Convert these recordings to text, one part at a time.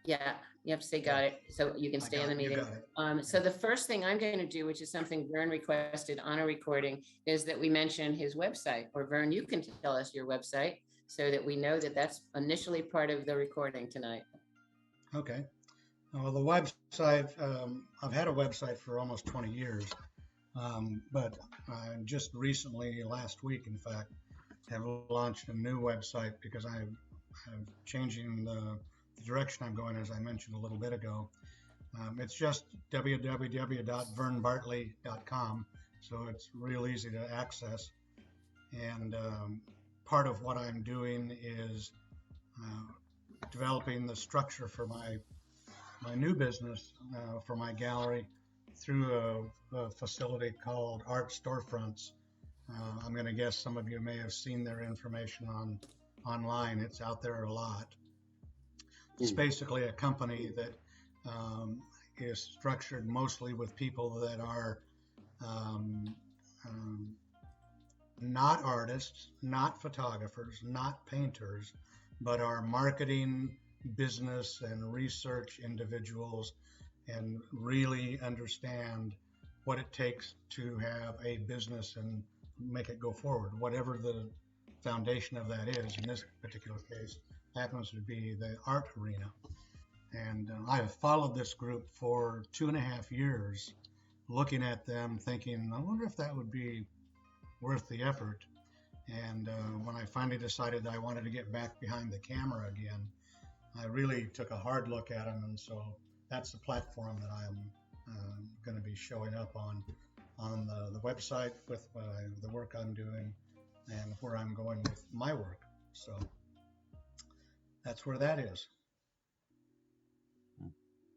Yeah, you have to say got it, so you can I stay in got the it. You meeting. got it. So the first thing I'm going to do, which is something Vern requested on a recording, is that we mention his website. Or Vern, you can tell us your website so that we know that that's initially part of the recording tonight. Okay. Well, the website, I've had a website for almost 20 years, but I just recently, last week, in fact, have launched a new website because I'm changing the direction I'm going, as I mentioned a little bit ago. It's just www.vernbartley.com, so it's real easy to access. And part of what I'm doing is developing the structure for my new business, for my gallery, through a facility called Art Storefronts. I'm going to guess some of you may have seen their information online. It's out there a lot. It's basically a company that is structured mostly with people that are um, um, not artists, not photographers, not painters, but are marketing, business, and research individuals and really understand what it takes to have a business and make it go forward, whatever the foundation of that is. In this particular case, happens to be the art arena. And I have followed this group for 2.5 years, looking at them, thinking, I wonder if that would be worth the effort. And when I finally decided I wanted to get back behind the camera again, I really took a hard look at them. And so that's the platform that I'm going to be showing up on the website with the work I'm doing and where I'm going with my work. So that's where that is.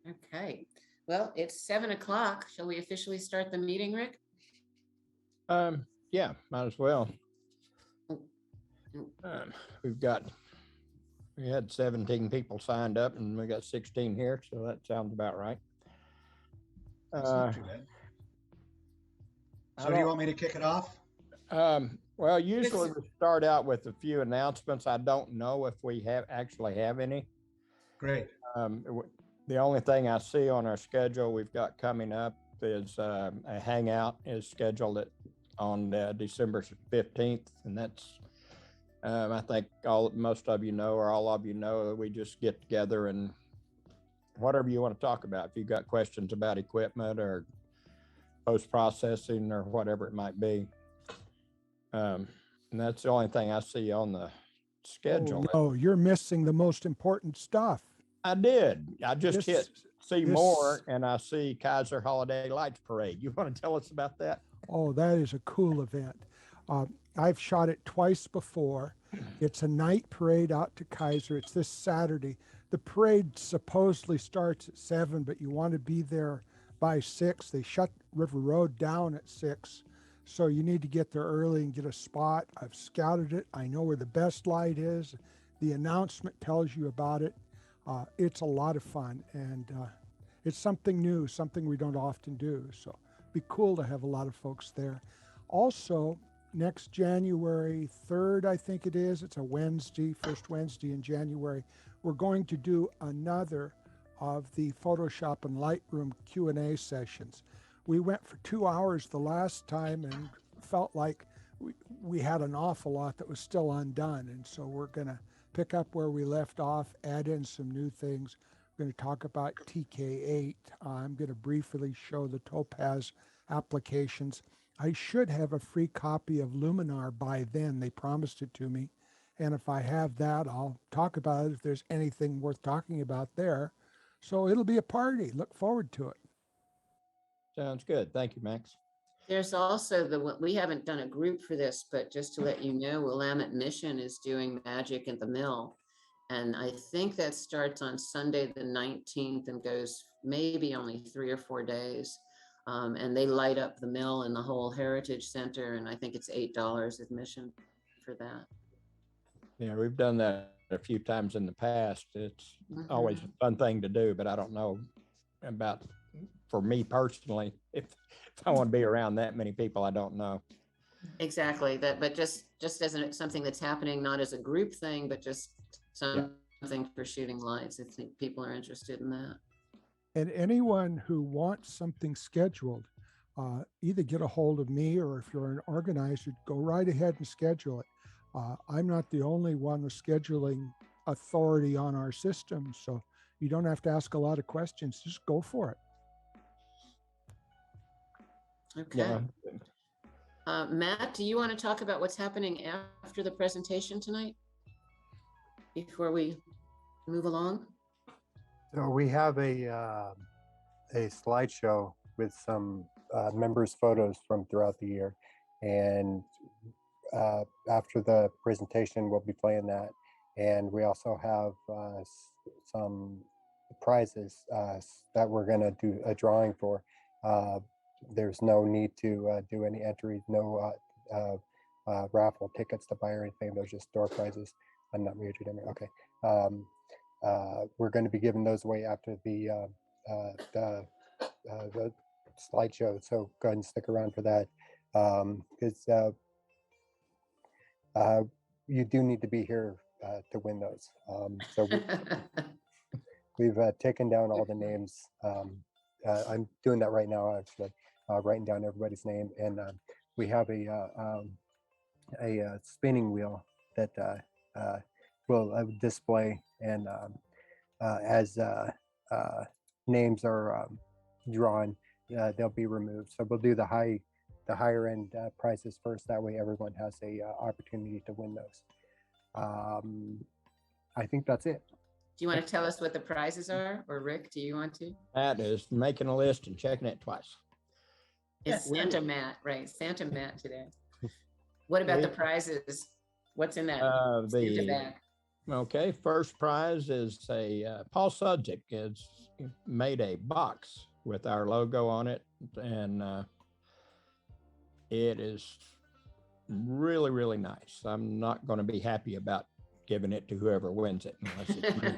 Okay. Well, it's 7 o'clock. Shall we officially start the meeting, Rick? Yeah, might as well. Oh, oh, Um, we've got, we had 17 people signed up and we got 16 here, so that sounds about right. That's not too bad. So do you want me to kick it off? Well, usually we start out with a few announcements. I don't know if we actually have any. Great. The only thing I see on our schedule we've got coming up is a hangout is scheduled on December 15th, and that's I think most of you know, or all of you know, we just get together and whatever you want to talk about. If you've got questions about equipment or post-processing or whatever it might be. And that's the only thing I see on the schedule. Oh, no, you're missing the most important stuff. I did. I just hit see more and I see Kaiser Holiday Lights Parade. You want to tell us about that? Oh, that is a cool event. I've shot it twice before. It's a night parade out to Kaiser. It's this Saturday. The parade supposedly starts at 7, but you want to be there by 6. They shut River Road down at 6. So you need to get there early and get a spot. I've scouted it. I know where the best light is. The announcement tells you about it. It's a lot of fun, and it's something new, something we don't often do. So it'd be cool to have a lot of folks there. Also, next January 3rd, I think it is, it's a Wednesday, first Wednesday in January, we're going to do another of the Photoshop and Lightroom Q&A sessions. We went for 2 hours the last time and felt like we had an awful lot that was still undone. And so we're going to pick up where we left off, add in some new things. We're going to talk about TK8. I'm going to briefly show the Topaz applications. I should have a free copy of Luminar by then. They promised it to me. And if I have that, I'll talk about it if there's anything worth talking about there. So it'll be a party. Look forward to it. Sounds good. Thank you, Max. There's also we haven't done a group for this, but just to let you know, Willamette Mission is doing Magic at the Mill. And I think that starts on Sunday the 19th and goes maybe only 3 or 4 days. And they light up the mill and the whole Heritage Center. And I think it's $8 admission for that. Yeah, we've done that a few times in the past. It's always a fun thing to do, but I don't know about, for me personally, if I want to be around that many people, I don't know. Exactly that, but just as something that's happening, not as a group thing, but just something something for shooting lights. I think people are interested in that. And anyone who wants something scheduled, either get a hold of me, or if you're an organizer, go right ahead and schedule it. I'm not the only one with scheduling authority on our system, so you don't have to ask a lot of questions. Just go for it. Okay. Yeah. Matt, do you want to talk about what's happening after the presentation tonight before we move along? So we have a slideshow with some members' photos from throughout the year, and after the presentation, we'll be playing that. And we also have some prizes that we're going to do a drawing for. There's no need to do any entries, no raffle tickets to buy or anything. Those are just door prizes. I'm not muted. Okay. We're going to be giving those away after the slideshow. So go ahead and stick around for that, because you do need to be here to win those. So we've taken down all the names. I'm doing that right now, actually, writing down everybody's name, and we have a spinning wheel that will display, and as names are drawn, they'll be removed. So we'll do the higher end prizes first. That way, everyone has a opportunity to win those. I think that's it. Do you want to tell us what the prizes are? Or Rick, do you want to? That is making a list and checking it twice. It's Santa Matt, right? Santa Matt today. What about the prizes? What's in that Santa bag? Okay, first prize is Paul Sudzik has made a box with our logo on it, and it is really, really nice. I'm not going to be happy about giving it to whoever wins it unless it's me.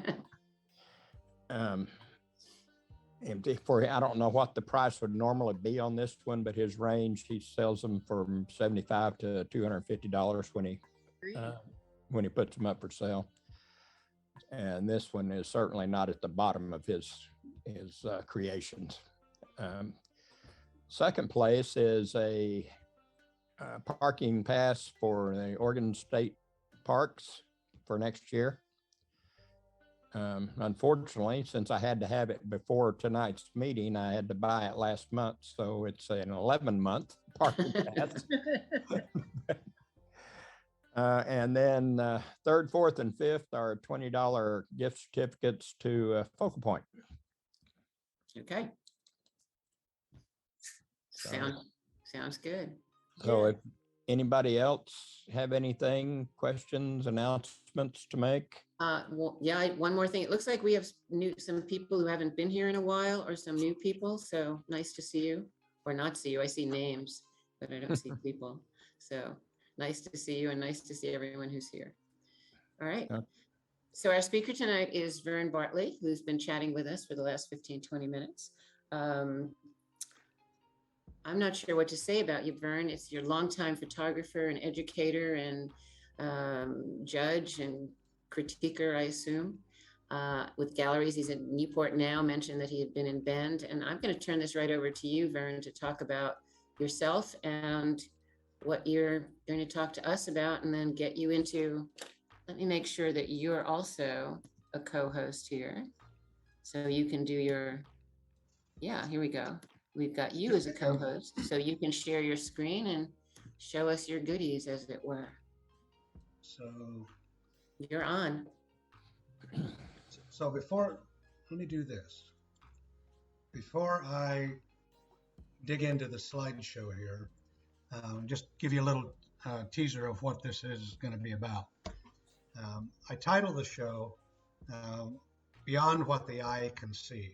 I don't know what the price would normally be on this one, but his range, he sells them from $75 to $250 when he puts them up for sale. And this one is certainly not at the bottom of his creations. Second place is a parking pass for the Oregon State Parks for next year. Unfortunately, since I had to have it before tonight's meeting, I had to buy it last month. So it's an 11-month parking pass. And then third, fourth, and fifth are $20 gift certificates to Focal Point. Okay. Sounds good. So if anybody else have anything, questions, announcements to make? Well, yeah, one more thing. It looks like we have some people who haven't been here in a while, or some new people. So nice to see you, or not see you. I see names, but I don't see people. So nice to see you, and nice to see everyone who's here. All right. So our speaker tonight is Vern Bartley, who's been chatting with us for the last 15-20 minutes. I'm not sure what to say about you, Vern. It's your longtime photographer and educator and judge and critiquer, I assume, with galleries. He's in Newport now, mentioned that he had been in Bend. And I'm going to turn this right over to you, Vern, to talk about yourself and what you're going to talk to us about, and then get you into, let me make sure that you're also a co-host here. So you can do your, yeah, here we go. We've got you as a co-host, so you can share your screen and show us your goodies, as it were. So you're on. So let me do this. Before I dig into the slideshow here, just give you a little teaser of what this is going to be about. I titled the show Beyond What the Eye Can See.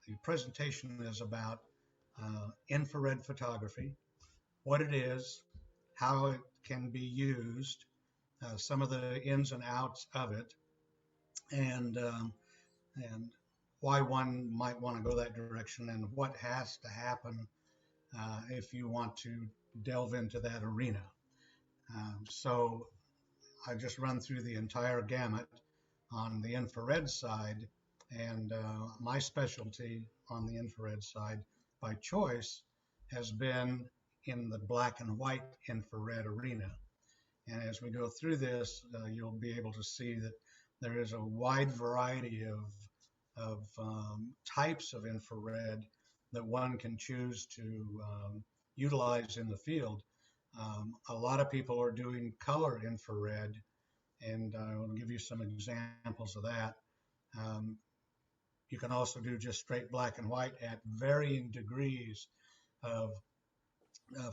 The presentation is about infrared photography, what it is, how it can be used, some of the ins and outs of it, and why one might want to go that direction, and what has to happen if you want to delve into that arena. So I just run through the entire gamut on the infrared side, and my specialty on the infrared side by choice has been in the black and white infrared arena. And as we go through this, you'll be able to see that there is a wide variety of types of infrared that one can choose to utilize in the field. A lot of people are doing color infrared, and I will give you some examples of that. You can also do just straight black and white at varying degrees of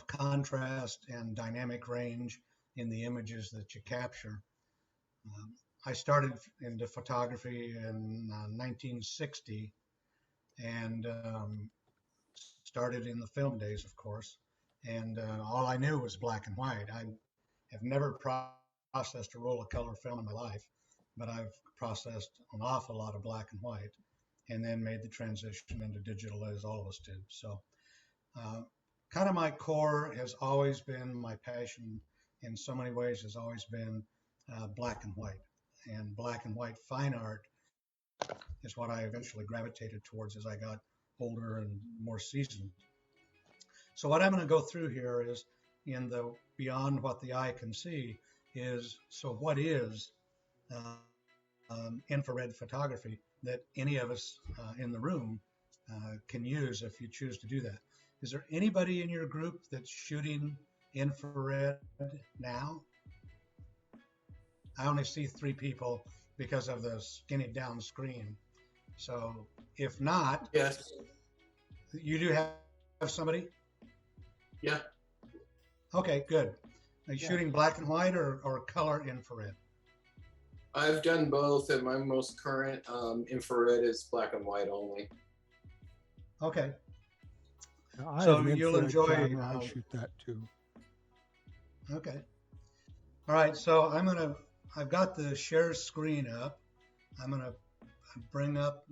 contrast and dynamic range in the images that you capture. I started into photography in 1960 and started in the film days, of course. And all I knew was black and white. I have never processed a roll of color film in my life, but I've processed an awful lot of black and white, and then made the transition into digital as all of us did. So kind of my core has always been, my passion in so many ways has always been black and white. And black and white fine art is what I eventually gravitated towards as I got older and more seasoned. So what I'm going to go through here is, in the beyond what the eye can see, is, so what is infrared photography that any of us in the room can use if you choose to do that. Is there anybody in your group that's shooting infrared now? I only see 3 people because of the skinny down screen. So if not, Yes. you do have somebody? Yeah. Okay, good. Are you shooting black and white or color infrared? I've done both, and my most current infrared is black and white only. Okay. I So have an you'll infrared enjoy, camera. I shoot that too. Okay. All right, so I've got the share screen up. I'm gonna bring up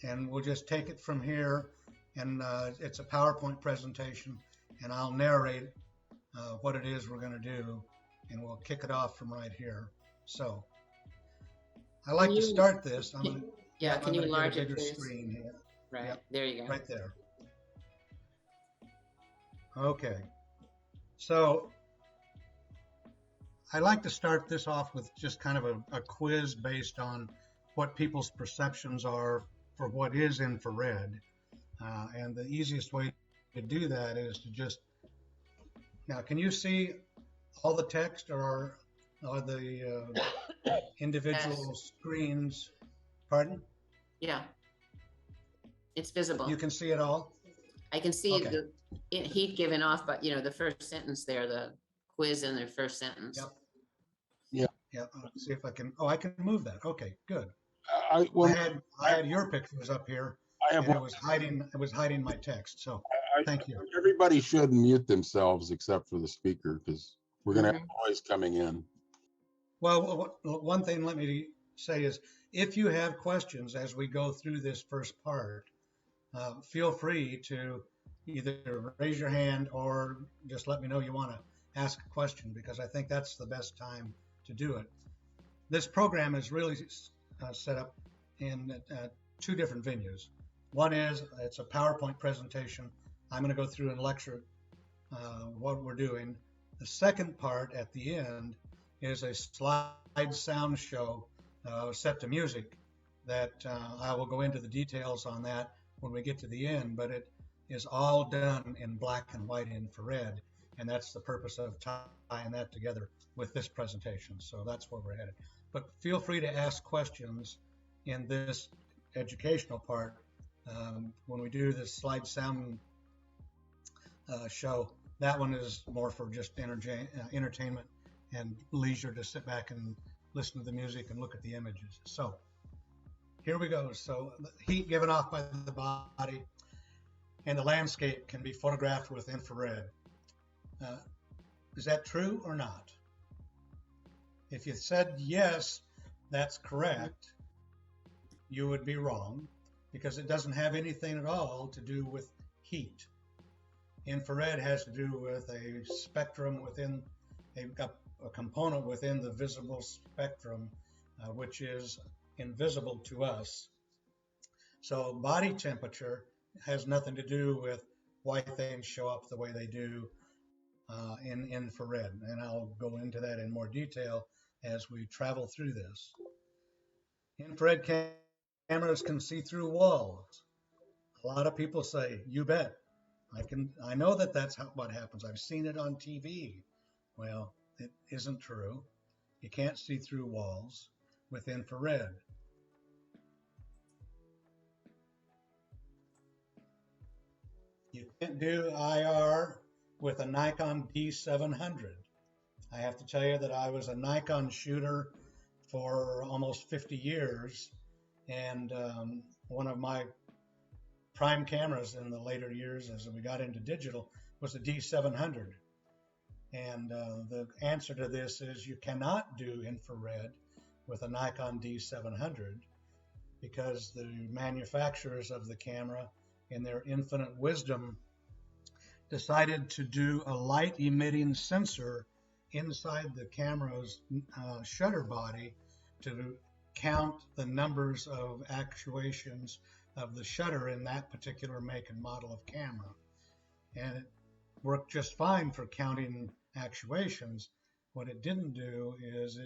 and we'll just take it from here, and it's a PowerPoint presentation, and I'll narrate what it is we're gonna do, and we'll kick it off from right here. So I like to start this. Can you enlarge it, bigger please? screen here. Right, Yep. there you go. Right there. Okay. So I like to start this off with just kind of a quiz based on what people's perceptions are for what is infrared. And the easiest way to do that is to just, now can you see all the text, or are the individual screens, pardon? Yeah. It's visible. You can see it all? I can see Okay. the heat given off, but the first sentence there, the quiz in their first sentence. Yep. Yeah. Yeah, let's see if I can, I can move that. Okay, good. I I had your pictures up here, have and it was hiding my text. So thank you. Everybody should mute themselves except for the speaker, because we're going to have Mm-hmm. noise coming in. Well, one thing let me say is, if you have questions as we go through this first part, feel free to either raise your hand or just let me know you want to ask a question, because I think that's the best time to do it. This program is really set up in 2 different venues. One is, it's a PowerPoint presentation. I'm going to go through and lecture what we're doing. The second part at the end is a slide sound show set to music that I will go into the details on that when we get to the end, but it is all done in black and white infrared, and that's the purpose of tying that together with this presentation. So that's where we're headed. But feel free to ask questions in this educational part. When we do this slide sound show, that one is more for just entertainment and leisure to sit back and listen to the music and look at the images. So here we go. So the heat given off by the body and the landscape can be photographed with infrared. Is that true or not? If you said yes, that's correct, you would be wrong, because it doesn't have anything at all to do with heat. Infrared has to do with a spectrum within a component within the visible spectrum, which is invisible to us. So body temperature has nothing to do with why things show up the way they do in infrared. And I'll go into that in more detail as we travel through this. Infrared cameras can see through walls. A lot of people say, you bet. I know that that's what happens. I've seen it on TV. Well, it isn't true. You can't see through walls with infrared. You can't do IR with a Nikon D700. I have to tell you that I was a Nikon shooter for almost 50 years, and one of my prime cameras in the later years as we got into digital was a D700. And the answer to this is you cannot do infrared with a Nikon D700 because the manufacturers of the camera, in their infinite wisdom, decided to do a light emitting sensor inside the camera's shutter body to count the numbers of actuations of the shutter in that particular make and model of camera. And it worked just fine for counting actuations. What it didn't do is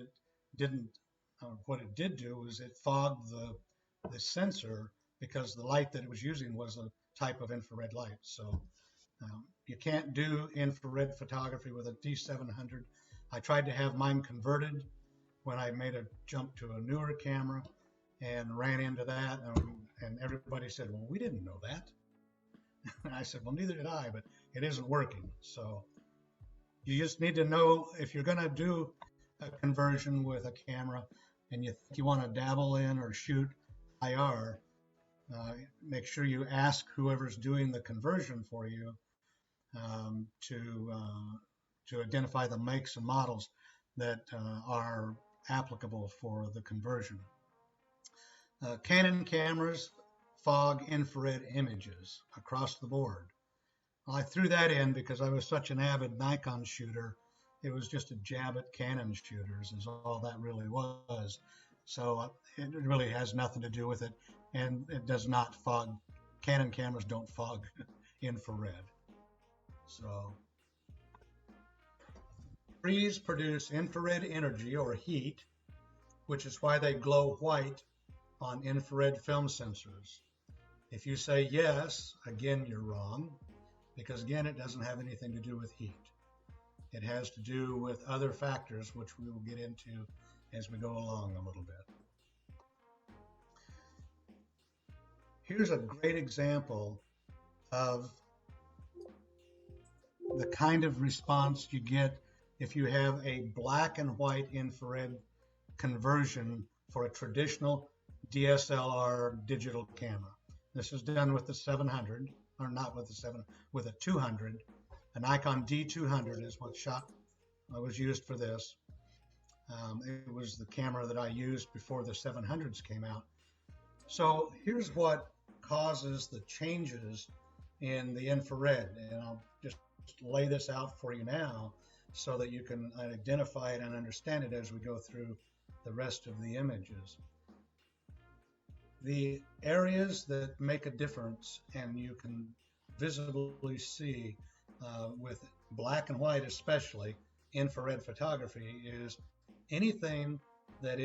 what it did do was it fogged the sensor because the light that it was using was a type of infrared light. So you can't do infrared photography with a D700. I tried to have mine converted when I made a jump to a newer camera and ran into that, and everybody said, well, we didn't know that. And I said, well, neither did I, but it isn't working. So you just need to know if you're going to do a conversion with a camera and you think you want to dabble in or shoot IR, make sure you ask whoever's doing the conversion for you to identify the makes and models that are applicable for the conversion. Canon cameras fog infrared images across the board. Well, I threw that in because I was such an avid Nikon shooter. It was just a jab at Canon shooters is all that really was. So it really has nothing to do with it, and it does not fog. Canon cameras don't fog infrared. So trees produce infrared energy or heat, which is why they glow white on infrared film sensors. If you say yes, again, you're wrong, because again, it doesn't have anything to do with heat. It has to do with other factors, which we will get into as we go along a little bit. Here's a great example of the kind of response you get if you have a black and white infrared conversion for a traditional DSLR digital camera. This is done with the 700, or not with the 7, with a 200. A Nikon D200 is what was used for this. It was the camera that I used before the 700s came out. So here's what causes the changes in the infrared, and I'll just lay this out for you now so that you can identify it and understand it as we go through the rest of the images. The areas that make a difference, and you can visibly see with black and white especially, infrared photography, is anything that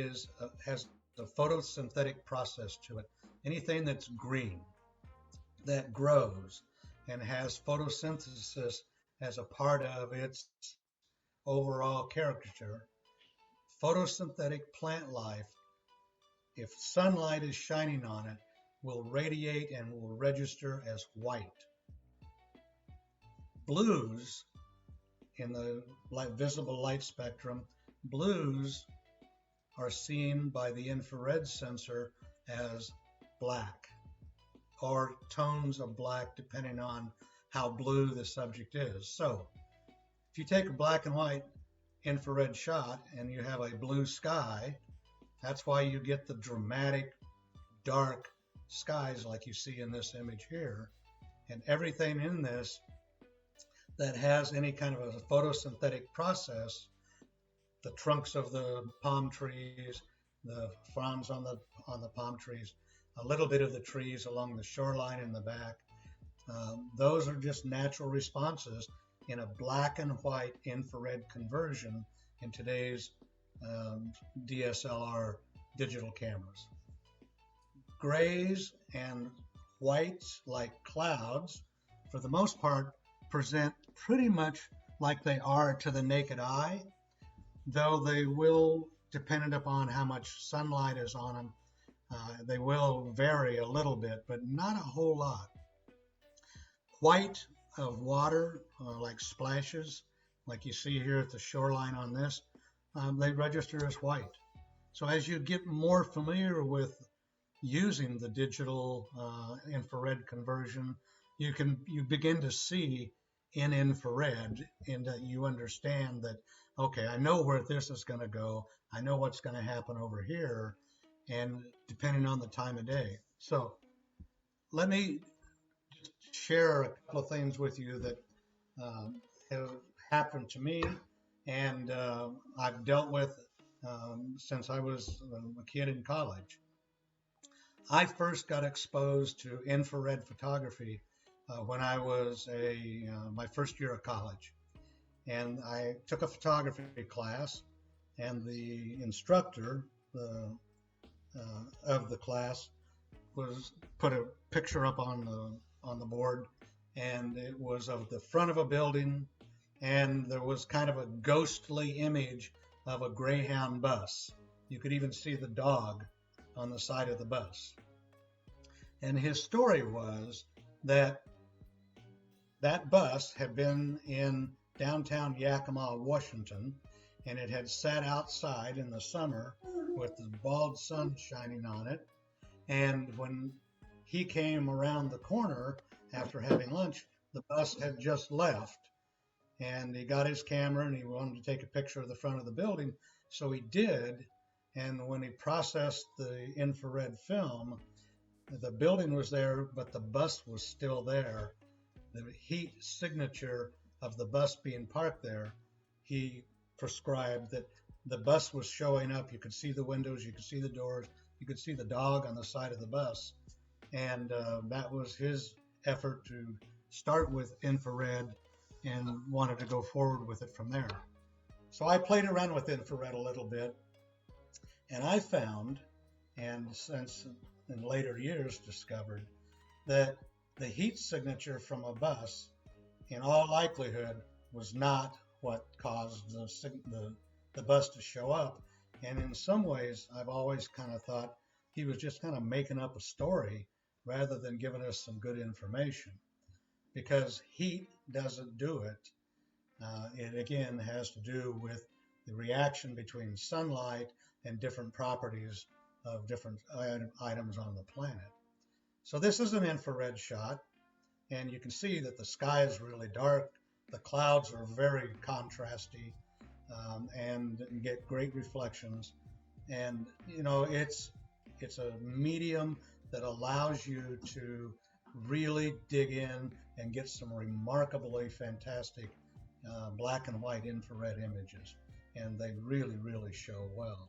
has a photosynthetic process to it, anything that's green, that grows and has photosynthesis as a part of its overall caricature. Photosynthetic plant life, if sunlight is shining on it, will radiate and will register as white. Blues, in the visible light spectrum, blues are seen by the infrared sensor as black, or tones of black depending on how blue the subject is. So if you take a black and white infrared shot and you have a blue sky, that's why you get the dramatic dark skies like you see in this image here. And everything in this that has any kind of a photosynthetic process, the trunks of the palm trees, the fronds on the palm trees, a little bit of the trees along the shoreline in the back. Those are just natural responses in a black and white infrared conversion in today's DSLR digital cameras. Grays and whites, like clouds, for the most part, present pretty much like they are to the naked eye, though they will, dependent upon how much sunlight is on them, they will vary a little bit, but not a whole lot. White of water, like splashes, like you see here at the shoreline on this, they register as white. So as you get more familiar with using the digital infrared conversion, you begin to see in infrared, and that you understand that, okay, I know where this is going to go, I know what's going to happen over here, and depending on the time of day. So let me share a couple of things with you that have happened to me, and I've dealt with since I was a kid in college. I first got exposed to infrared photography when I was my first year of college, and I took a photography class, and the instructor of the class put a picture up on the board, and it was of the front of a building, and there was kind of a ghostly image of a Greyhound bus. You could even see the dog on the side of the bus. And his story was that bus had been in downtown Yakima, Washington, and it had sat outside in the summer with the bald sun shining on it. And when he came around the corner after having lunch, the bus had just left. And he got his camera and he wanted to take a picture of the front of the building. So he did. And when he processed the infrared film, the building was there, but the bus was still there. The heat signature of the bus being parked there, he prescribed that the bus was showing up. You could see the windows, you could see the doors, you could see the dog on the side of the bus. And that was his effort to start with infrared, and wanted to go forward with it from there. So I played around with infrared a little bit, and I found, and since in later years discovered, that the heat signature from a bus in all likelihood was not what caused the bus to show up. And in some ways, I've always kind of thought he was just kind of making up a story rather than giving us some good information, because heat doesn't do it. It again has to do with the reaction between sunlight and different properties of different items on the planet. So this is an infrared shot, and you can see that the sky is really dark. The clouds are very contrasty, and you get great reflections. And you know, it's a medium that allows you to really dig in and get some remarkably fantastic black and white infrared images, and they really show well.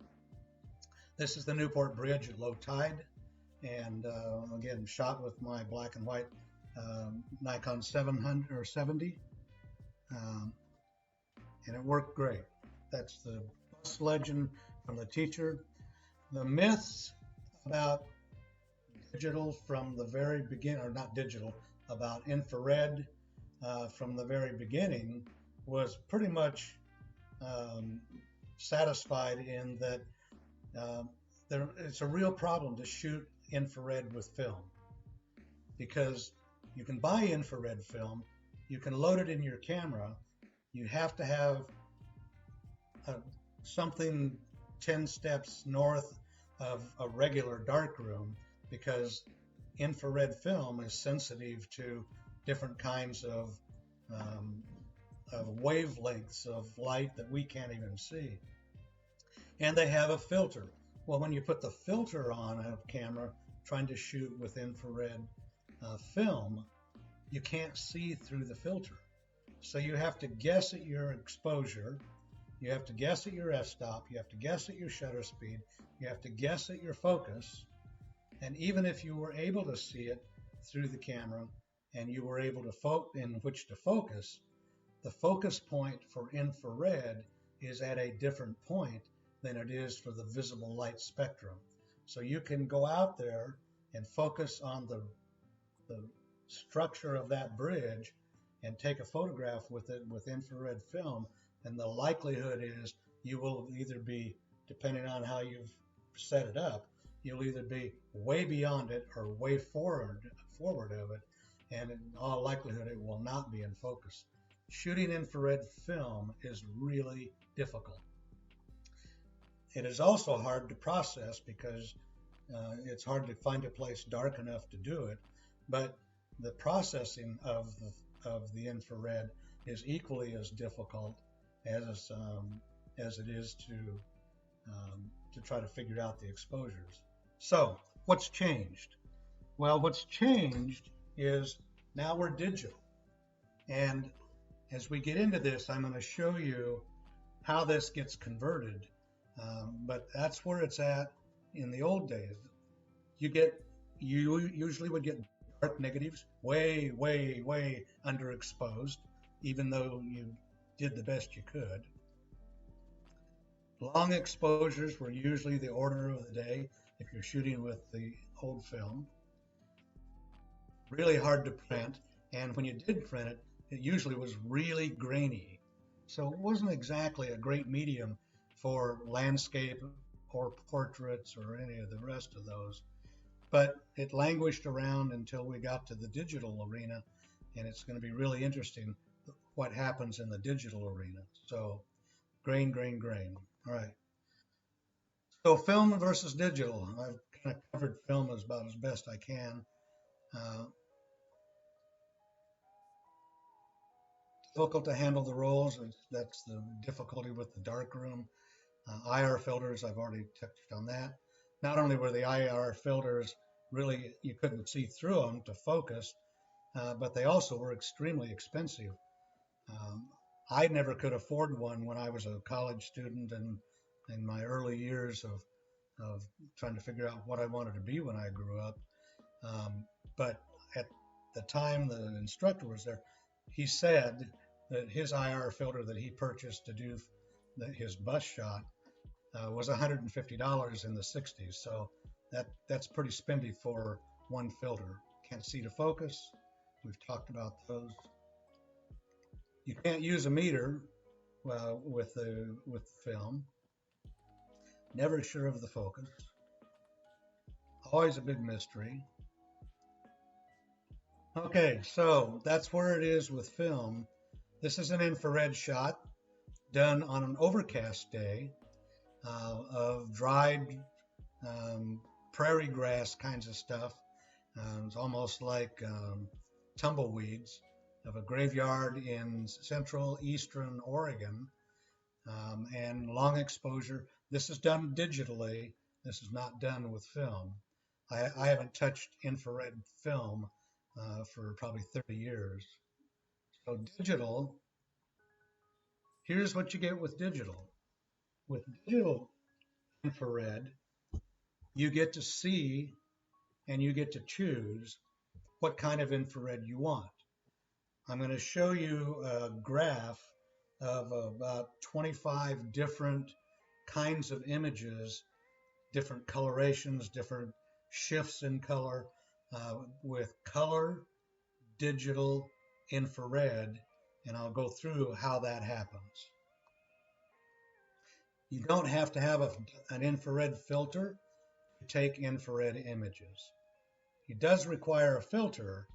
This is the Newport Bridge at low tide, and again, shot with my black and white Nikon 700 or 70, and it worked great. That's the bus legend from the teacher. The myths about digital from the very beginning, or not digital, about infrared from the very beginning was pretty much satisfied in that it's a real problem to shoot infrared with film, because you can buy infrared film, you can load it in your camera, you have to have something 10 steps north of a regular darkroom, because infrared film is sensitive to different kinds of wavelengths of light that we can't even see. And they have a filter. Well, when you put the filter on a camera trying to shoot with infrared film, you can't see through the filter. So you have to guess at your exposure, you have to guess at your f-stop, you have to guess at your shutter speed, you have to guess at your focus, and even if you were able to see it through the camera and you were able to in which to focus, the focus point for infrared is at a different point than it is for the visible light spectrum. So you can go out there and focus on the structure of that bridge and take a photograph with it with infrared film, and the likelihood is you will either be, depending on how you've set it up, you'll either be way beyond it or way forward of it, and in all likelihood it will not be in focus. Shooting infrared film is really difficult. It is also hard to process because it's hard to find a place dark enough to do it, but the processing of the infrared is equally as difficult as it is to try to figure out the exposures. So what's changed? Well, what's changed is now we're digital, and as we get into this, I'm going to show you how this gets converted, but that's where it's at in the old days. You usually would get dark negatives way, way, way underexposed, even though you did the best you could. Long exposures were usually the order of the day if you're shooting with the old film. Really hard to print, and when you did print it, it usually was really grainy. So it wasn't exactly a great medium for landscape or portraits or any of the rest of those. But it languished around until we got to the digital arena, and it's going to be really interesting what happens in the digital arena. So grain. All right. So film versus digital. I've kind of covered film about as best I can. Difficult to handle the rolls. That's the difficulty with the darkroom. IR filters, I've already touched on that. Not only were the IR filters really, you couldn't see through them to focus, but they also were extremely expensive. I never could afford one when I was a college student and in my early years of trying to figure out what I wanted to be when I grew up. But at the time the instructor was there, he said that his IR filter that he purchased to do his bus shot was $150 in the 60s. So that's pretty spendy for one filter. Can't see to focus. We've talked about those. You can't use a meter with the film. Never sure of the focus. Always a big mystery. Okay, so that's where it is with film. This is an infrared shot done on an overcast day of dried prairie grass kinds of stuff. It's almost like tumbleweeds of a graveyard in central eastern Oregon, and long exposure. This is done digitally. This is not done with film. I haven't touched infrared film for probably 30 years. So digital, here's what you get with digital. With digital infrared, you get to see and you get to choose what kind of infrared you want. I'm going to show you a graph of about 25 different kinds of images, different colorations, different shifts in color, with color, digital, infrared, and I'll go through how that happens. You don't have to have an infrared filter to take infrared images. It does require a filter,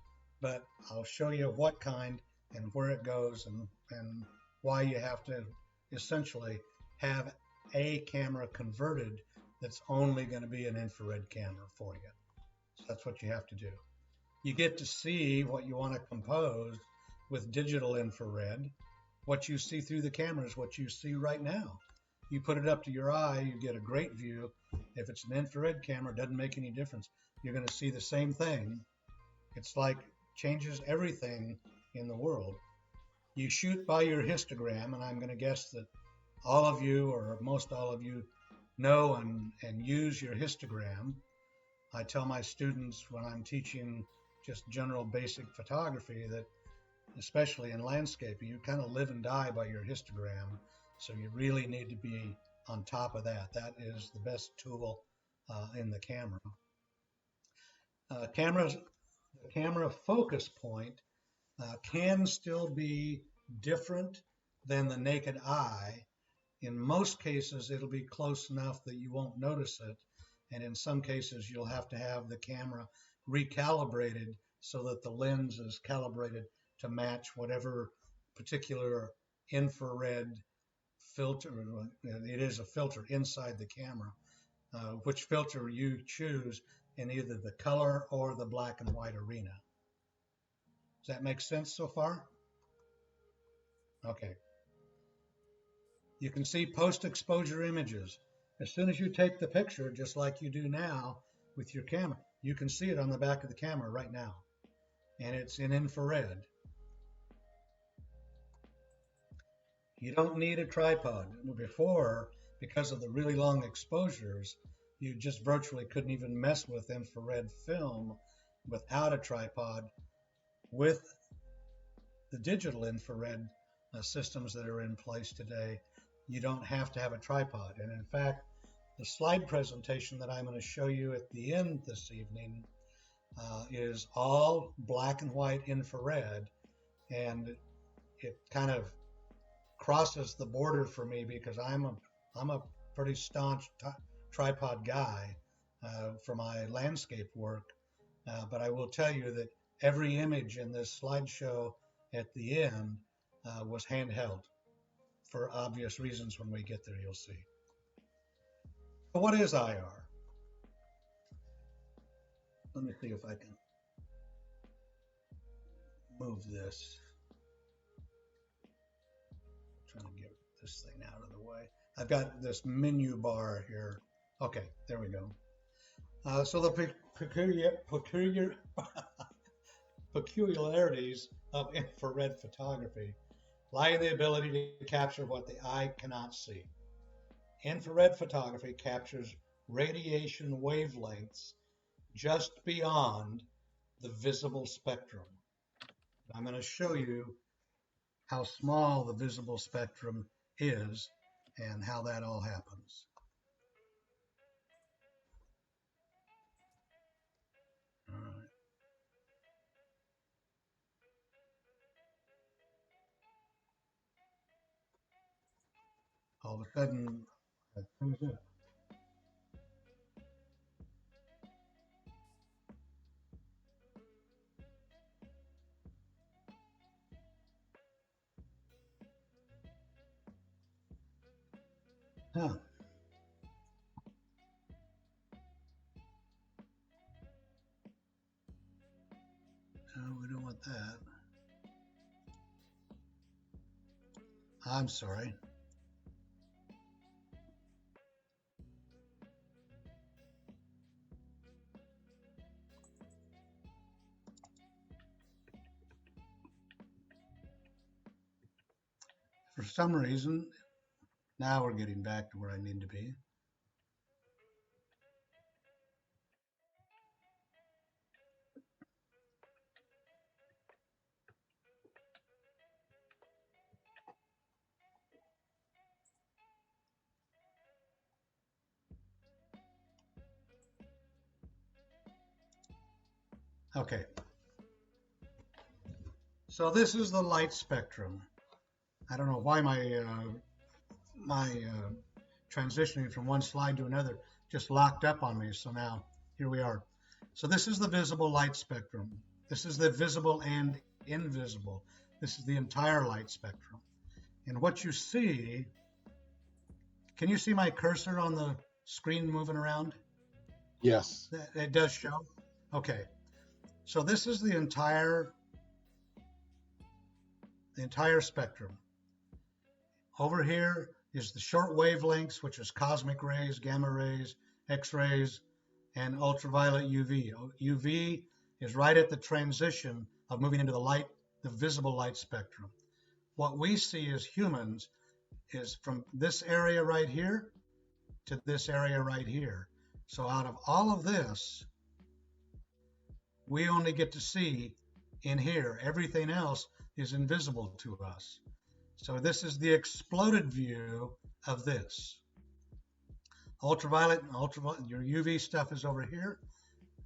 but I'll show you what kind and where it goes and why you have to essentially have a camera converted that's only going to be an infrared camera for you. So that's what you have to do. You get to see what you want to compose with digital infrared. What you see through the camera is what you see right now. You put it up to your eye, you get a great view. If it's an infrared camera, it doesn't make any difference. You're going to see the same thing. It's like changes everything in the world. You shoot by your histogram, and I'm going to guess that all of you, or most all of you, know and use your histogram. I tell my students when I'm teaching just general basic photography that, especially in landscaping, you kind of live and die by your histogram. So you really need to be on top of that. That is the best tool in the camera. The camera focus point can still be different than the naked eye. In most cases, it'll be close enough that you won't notice it. And in some cases, you'll have to have the camera recalibrated so that the lens is calibrated to match whatever particular infrared filter. It is a filter inside the camera, which filter you choose in either the color or the black and white arena. Does that make sense so far? Okay. You can see post-exposure images. As soon as you take the picture, just like you do now with your camera, you can see it on the back of the camera right now. And it's in infrared. You don't need a tripod. Before, because of the really long exposures, you just virtually couldn't even mess with infrared film without a tripod. With the digital infrared systems that are in place today, you don't have to have a tripod. And in fact, the slide presentation that I'm going to show you at the end this evening is all black and white infrared, and it kind of crosses the border for me because I'm a pretty staunch tripod guy for my landscape work, but I will tell you that every image in this slideshow at the end was handheld for obvious reasons. When we get there, you'll see. So what is IR? Let me see if I can move this. I'm trying to get this thing out of the way. I've got this menu bar here. Okay, there we go. So the peculiarities of infrared photography lie in the ability to capture what the eye cannot see. Infrared photography captures radiation wavelengths just beyond the visible spectrum. I'm going to show you how small the visible spectrum is and how that all happens. All right. All of a sudden, who's it? Huh. No, we don't want that. I'm sorry. For some reason, now we're getting back to where I need to be. Okay. So this is the light spectrum. I don't know why my transitioning from one slide to another just locked up on me. So now here we are. So this is the visible light spectrum. This is the visible and invisible. This is the entire light spectrum. And what you see, can you see my cursor on the screen moving around? Yes. It does show? Okay. So this is the entire spectrum. Over here is the short wavelengths, which is cosmic rays, gamma rays, X-rays, and ultraviolet UV. UV is right at the transition of moving into the visible light spectrum. what we see as humans is from this area right here to this area right here. So out of all of this, we only get to see in here. Everything else is invisible to us. So this is the exploded view of this. Ultraviolet and ultraviolet, your UV stuff is over here,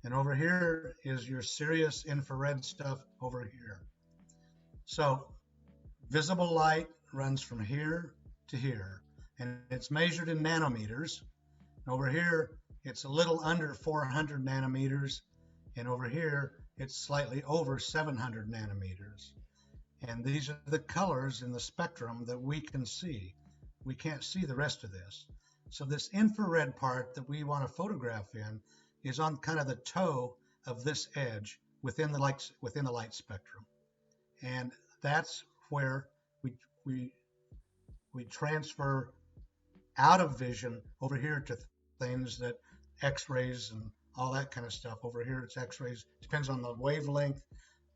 and over here is your serious infrared stuff over here. So visible light runs from here to here, and it's measured in nanometers. Over here, it's a little under 400 nanometers, and over here, it's slightly over 700 nanometers. And these are the colors in the spectrum that we can see. We can't see the rest of this. So this infrared part that we want to photograph in is on kind of the toe of this edge within the light spectrum. And that's where we transfer out of vision over here to things that X-rays and all that kind of stuff. Over here it's X-rays. Depends on the wavelength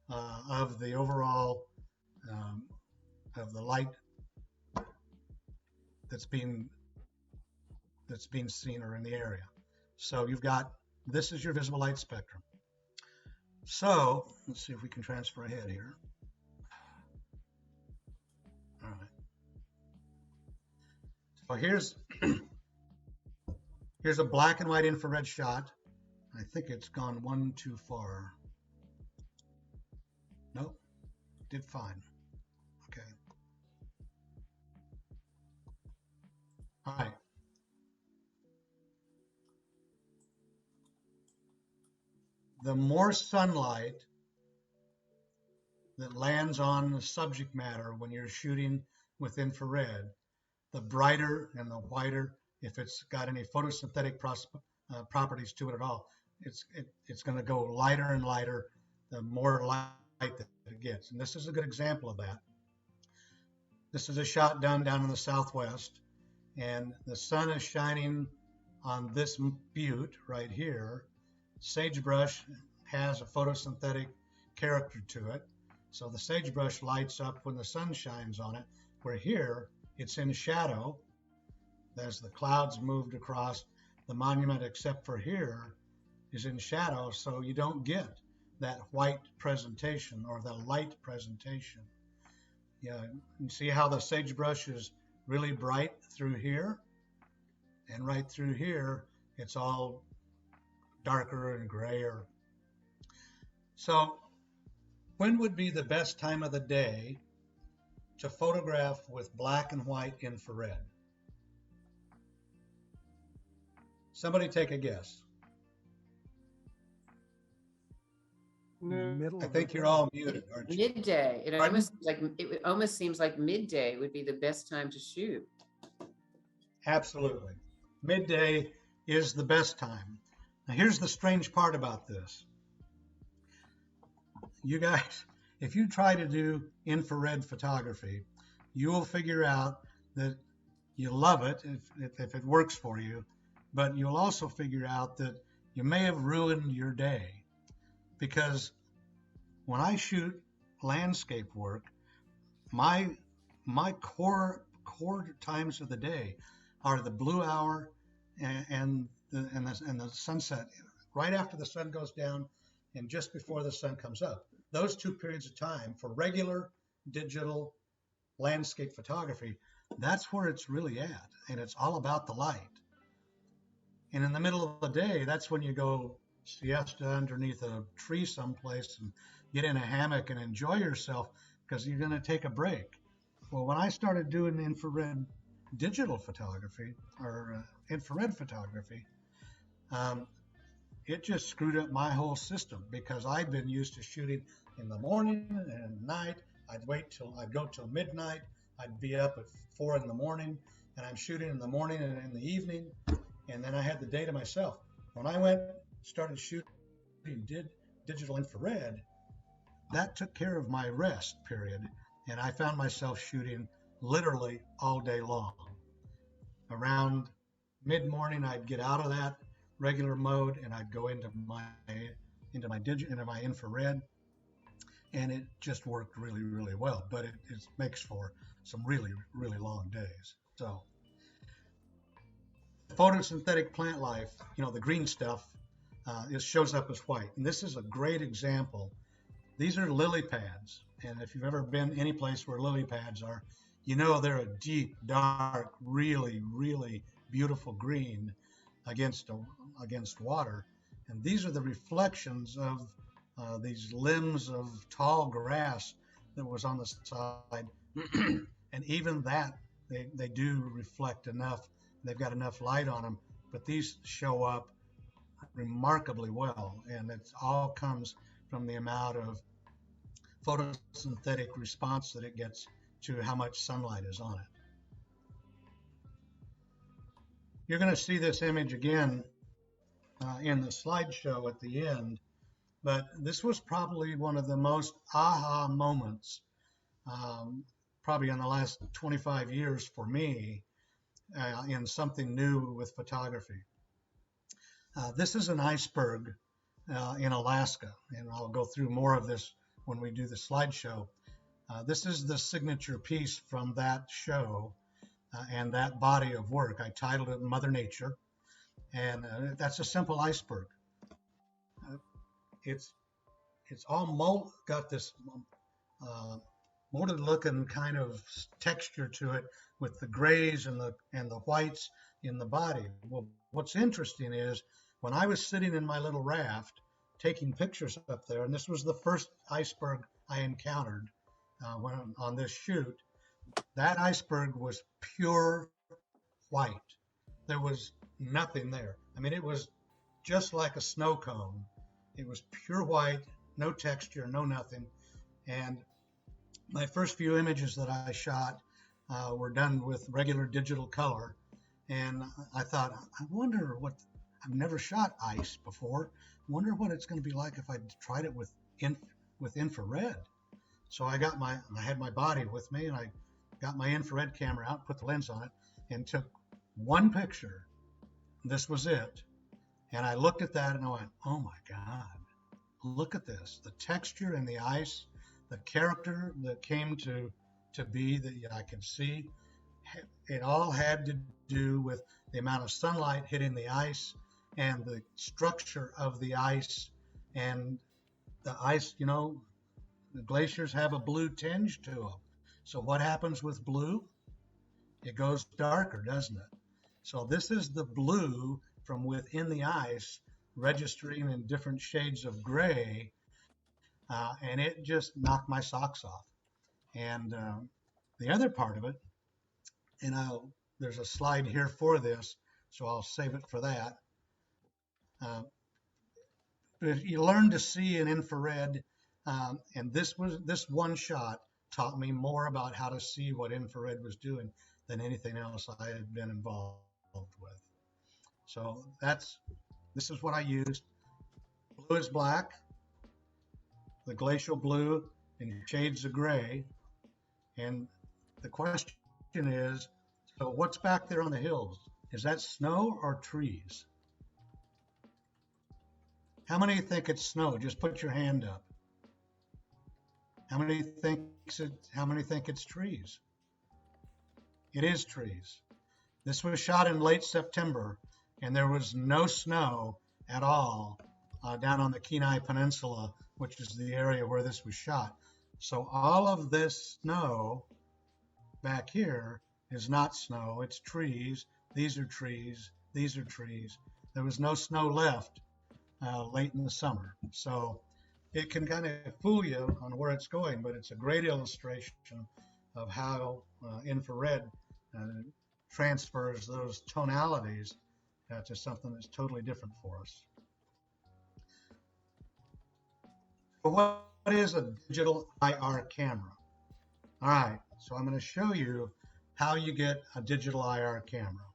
of the overall of the light that's being seen or in the area. So you've got, this is your visible light spectrum. So let's see if we can transfer ahead here. All right. So here's a black and white infrared shot. I think it's gone one too far. Nope, did fine. Okay. All right. The more sunlight that lands on the subject matter when you're shooting with infrared, the brighter and the whiter, if it's got any photosynthetic properties to it at all, it's going to go lighter and lighter the more light that it gets. And this is a good example of that. This is a shot done down in the southwest, and the sun is shining on this butte right here. Sagebrush has a photosynthetic character to it, so the sagebrush lights up when the sun shines on it, where here it's in shadow as the clouds moved across the monument, except for here is in shadow, so you don't get that white presentation or the light presentation. Yeah, you see how the sagebrush is really bright through here, and right through here it's all darker and grayer. So when would be the best time of the day to photograph with black and white infrared? Somebody take a guess. Middle I of think the you're day. all muted, aren't you? Midday. Pardon? It almost seems like midday would be the best time to shoot. Absolutely. Midday is the best time. Now here's the strange part about this. You guys, if you try to do infrared photography, you will figure out that you love it if it works for you, but you'll also figure out that you may have ruined your day. Because when I shoot landscape work, my core times of the day are the blue hour and the sunset, right after the sun goes down and just before the sun comes up. Those 2 periods of time for regular digital landscape photography, that's where it's really at, and it's all about the light. And in the middle of the day, that's when you go siesta underneath a tree someplace and get in a hammock and enjoy yourself because you're going to take a break. Well, when I started doing infrared digital photography or infrared photography, it just screwed up my whole system because I'd been used to shooting in the morning and night. I'd go till midnight. I'd be up at 4 in the morning, and I'm shooting in the morning and in the evening, and then I had the day to myself. When I started shooting digital infrared, that took care of my rest period, and I found myself shooting literally all day long. Around mid-morning, I'd get out of that regular mode and I'd go into my infrared, and it just worked really, really well. But it makes for some really, really long days. So photosynthetic plant life, the green stuff, it shows up as white. And this is a great example. These are lily pads. And if you've ever been any place where lily pads are, they're a deep, dark, really, really beautiful green against water. And these are the reflections of these limbs of tall grass that was on the side. And even that, they do reflect enough. They've got enough light on them, but these show up remarkably well. And it all comes from the amount of photosynthetic response that it gets to how much sunlight is on it. You're going to see this image again in the slideshow at the end, but this was probably one of the most aha moments, probably in the last 25 years for me, in something new with photography. This is an iceberg in Alaska, and I'll go through more of this when we do the slideshow. This is the signature piece from that show and that body of work. I titled it Mother Nature, and that's a simple iceberg. It's all got this molded looking kind of texture to it with the grays and the whites in the body. Well, what's interesting is when I was sitting in my little raft taking pictures up there, and this was the first iceberg I encountered when on this shoot, that iceberg was pure white. There was nothing there. I mean, it was just like a snow cone. It was pure white, no texture, no nothing. And my first few images that I shot were done with regular digital color. And I thought, I wonder I've never shot ice before. I wonder what it's going to be like if I tried it with infrared. So I had my body with me, and I got my infrared camera out, put the lens on it, and took one picture. This was it. And I looked at that and I went, oh my God, look at this. The texture in the ice, the character that came to be that I could see, it all had to do with the amount of sunlight hitting the ice and the structure of the ice. And the ice, the glaciers have a blue tinge to them. So what happens with blue? It goes darker, doesn't it? So this is the blue from within the ice registering in different shades of gray, and it just knocked my socks off. And the other part of it, and there's a slide here for this, so I'll save it for that. But you learn to see in infrared, and this one shot taught me more about how to see what infrared was doing than anything else I had been involved with. So this is what I used. Blue is black, the glacial blue in shades of gray. And the question is, so what's back there on the hills? Is that snow or trees? How many think it's snow? Just put your hand up. How many think it's trees? It is trees. This was shot in late September, and there was no snow at all down on the Kenai Peninsula, which is the area where this was shot. So all of this snow back here is not snow, it's trees. These are trees, these are trees. There was no snow left late in the summer. So it can kind of fool you on where it's going, but it's a great illustration of how infrared transfers those tonalities to something that's totally different for us. But what is a digital IR camera? All right, so I'm going to show you how you get a digital IR camera.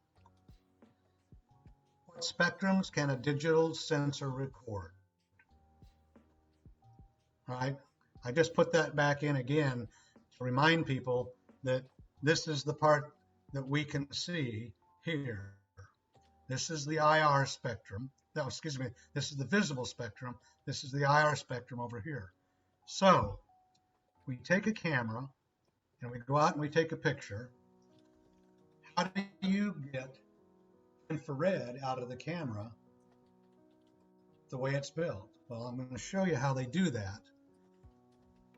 What spectrums can a digital sensor record? All right, I just put that back in again to remind people that this is the part that we can see here. This is the IR spectrum. No, excuse me, this is the visible spectrum. This is the IR spectrum over here. So we take a camera and we go out and we take a picture. How do you get infrared out of the camera the way it's built? Well, I'm going to show you how they do that.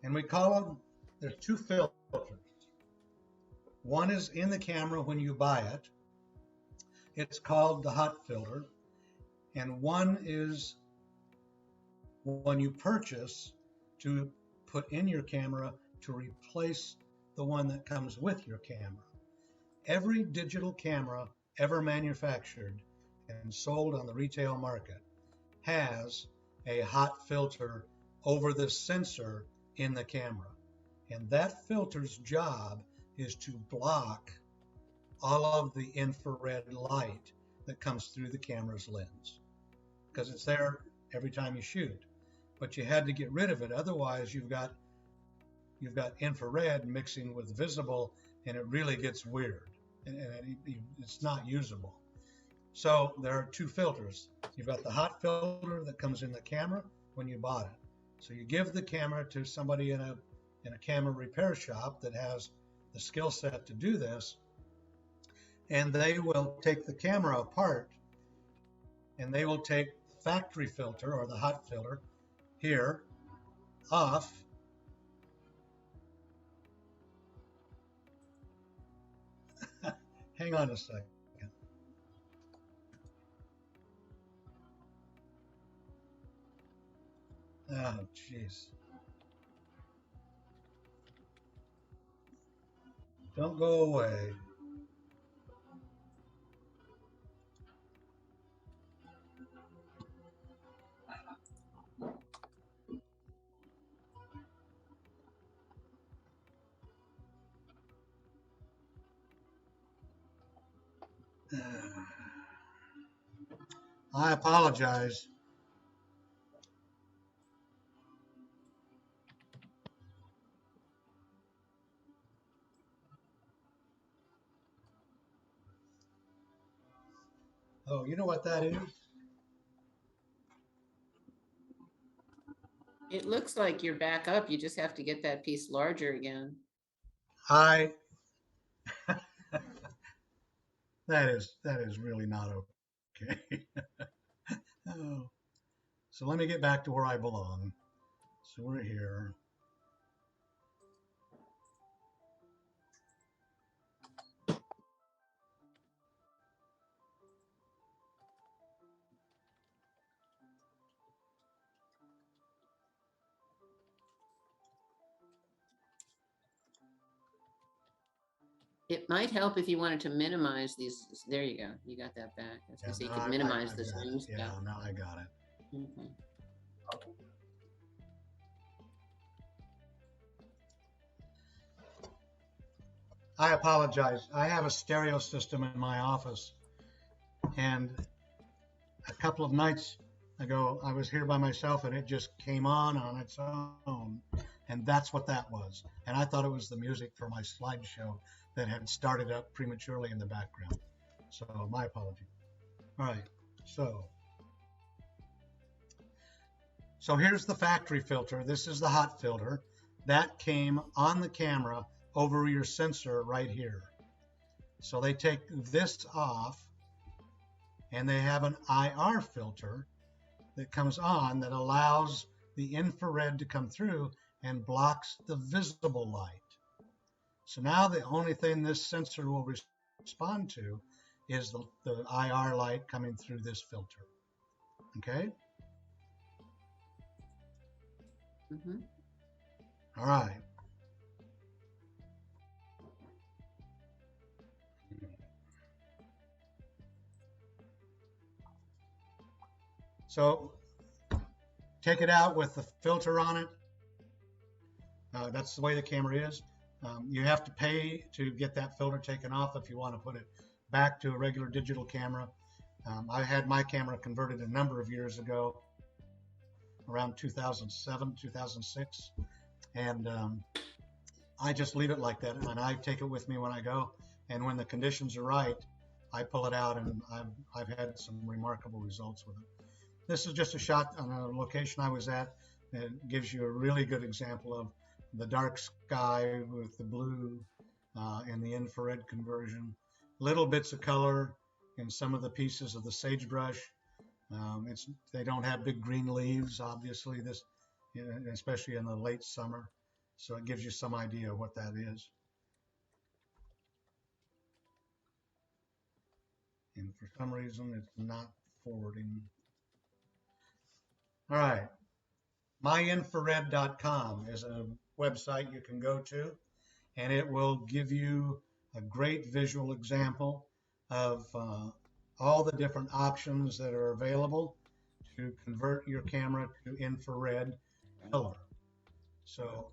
And we call them, there's two filters. One is in the camera when you buy it. It's called the hot filter. And one is when you purchase to put in your camera to replace the one that comes with your camera. Every digital camera ever manufactured and sold on the retail market has a hot filter over the sensor in the camera. And that filter's job is to block all of the infrared light that comes through the camera's lens, because it's there every time you shoot. But you had to get rid of it, otherwise you've got infrared mixing with visible, and it really gets weird, and it's not usable. So there are two filters. You've got the hot filter that comes in the camera when you bought it. So you give the camera to somebody in a camera repair shop that has the skill set to do this, and they will take the camera apart, and they will take the factory filter or the hot filter here off, hang on a second. Oh, jeez. Don't go away. I apologize. Oh, you know what that is? It looks like you're back up. You just have to get that piece larger again. I that is really not okay. Oh. So let me get back to where I belong. So we're here. It might help if you wanted to minimize these. There you go. You got that back. I was gonna say you could minimize the zoom stuff. Yeah, now I got it. Mhm. I apologize. I have a stereo system in my office, and a couple of nights ago, I was here by myself, and it just came on its own, and that's what that was. And I thought it was the music for my slideshow that had started up prematurely in the background. So my apology. All right, so here's the factory filter. This is the hot filter. That came on the camera over your sensor right here. So they take this off, and they have an IR filter that comes on that allows the infrared to come through and blocks the visible light. So now the only thing this sensor will respond to is the IR light coming through this filter. Okay? Mhm. All right. So take it out with the filter on it. That's the way the camera is. You have to pay to get that filter taken off if you want to put it back to a regular digital camera. I had my camera converted a number of years ago, around 2007, 2006. And I just leave it like that. And I take it with me when I go. And when the conditions are right, I pull it out, and I've had some remarkable results with it. This is just a shot on a location I was at. It gives you a really good example of the dark sky with the blue and the infrared conversion, little bits of color in some of the pieces of the sagebrush. They don't have big green leaves, obviously, this, especially in the late summer. So it gives you some idea of what that is. And for some reason, it's not forwarding. All right. Myinfrared.com is a website you can go to, and it will give you a great visual example of all the different options that are available to convert your camera to infrared color. So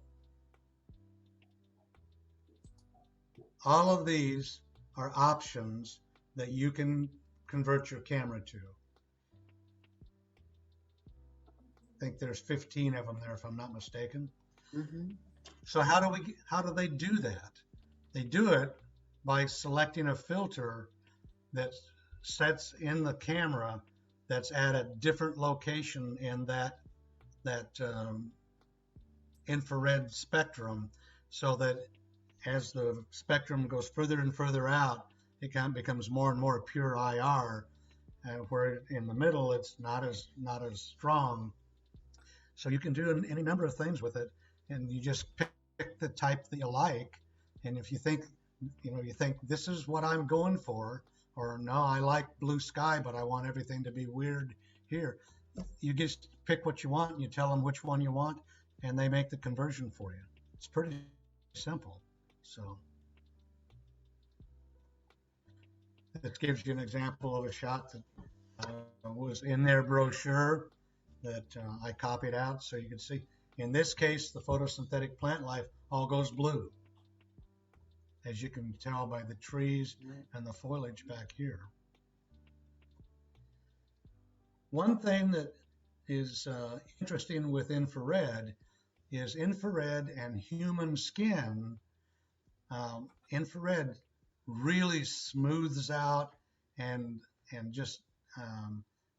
all of these are options that you can convert your camera to. I think there's 15 of them there, if I'm not mistaken. Mm-hmm. So how do they do that? They do it by selecting a filter that sets in the camera that's at a different location in that infrared spectrum, so that as the spectrum goes further and further out, it becomes more and more pure IR, where in the middle it's not as strong. So you can do any number of things with it, and you just pick the type that you like. And if you think, you think this is what I'm going for, or no, I like blue sky, but I want everything to be weird here. You just pick what you want, and you tell them which one you want, and they make the conversion for you. It's pretty simple. So this gives you an example of a shot that was in their brochure that I copied out so you can see. In this case, the photosynthetic plant life all goes blue, as you can tell by the trees and the foliage back here. One thing that is interesting with infrared is infrared and human skin. Infrared really smooths out and just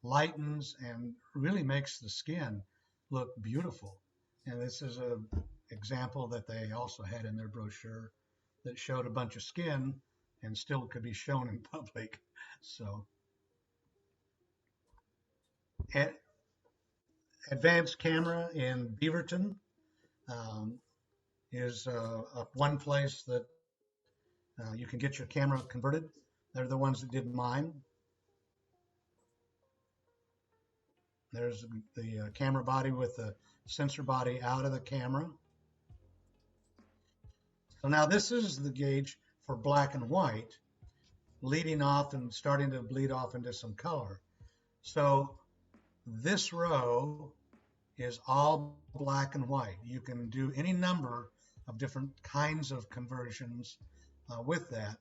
lightens and really makes the skin look beautiful. And this is an example that they also had in their brochure that showed a bunch of skin and still could be shown in public. So advanced camera in Beaverton is one place that you can get your camera converted. They're the ones that did mine. There's the camera body with the sensor body out of the camera. So now this is the gauge for black and white, leading off and starting to bleed off into some color. So this row is all black and white. You can do any number of different kinds of conversions with that.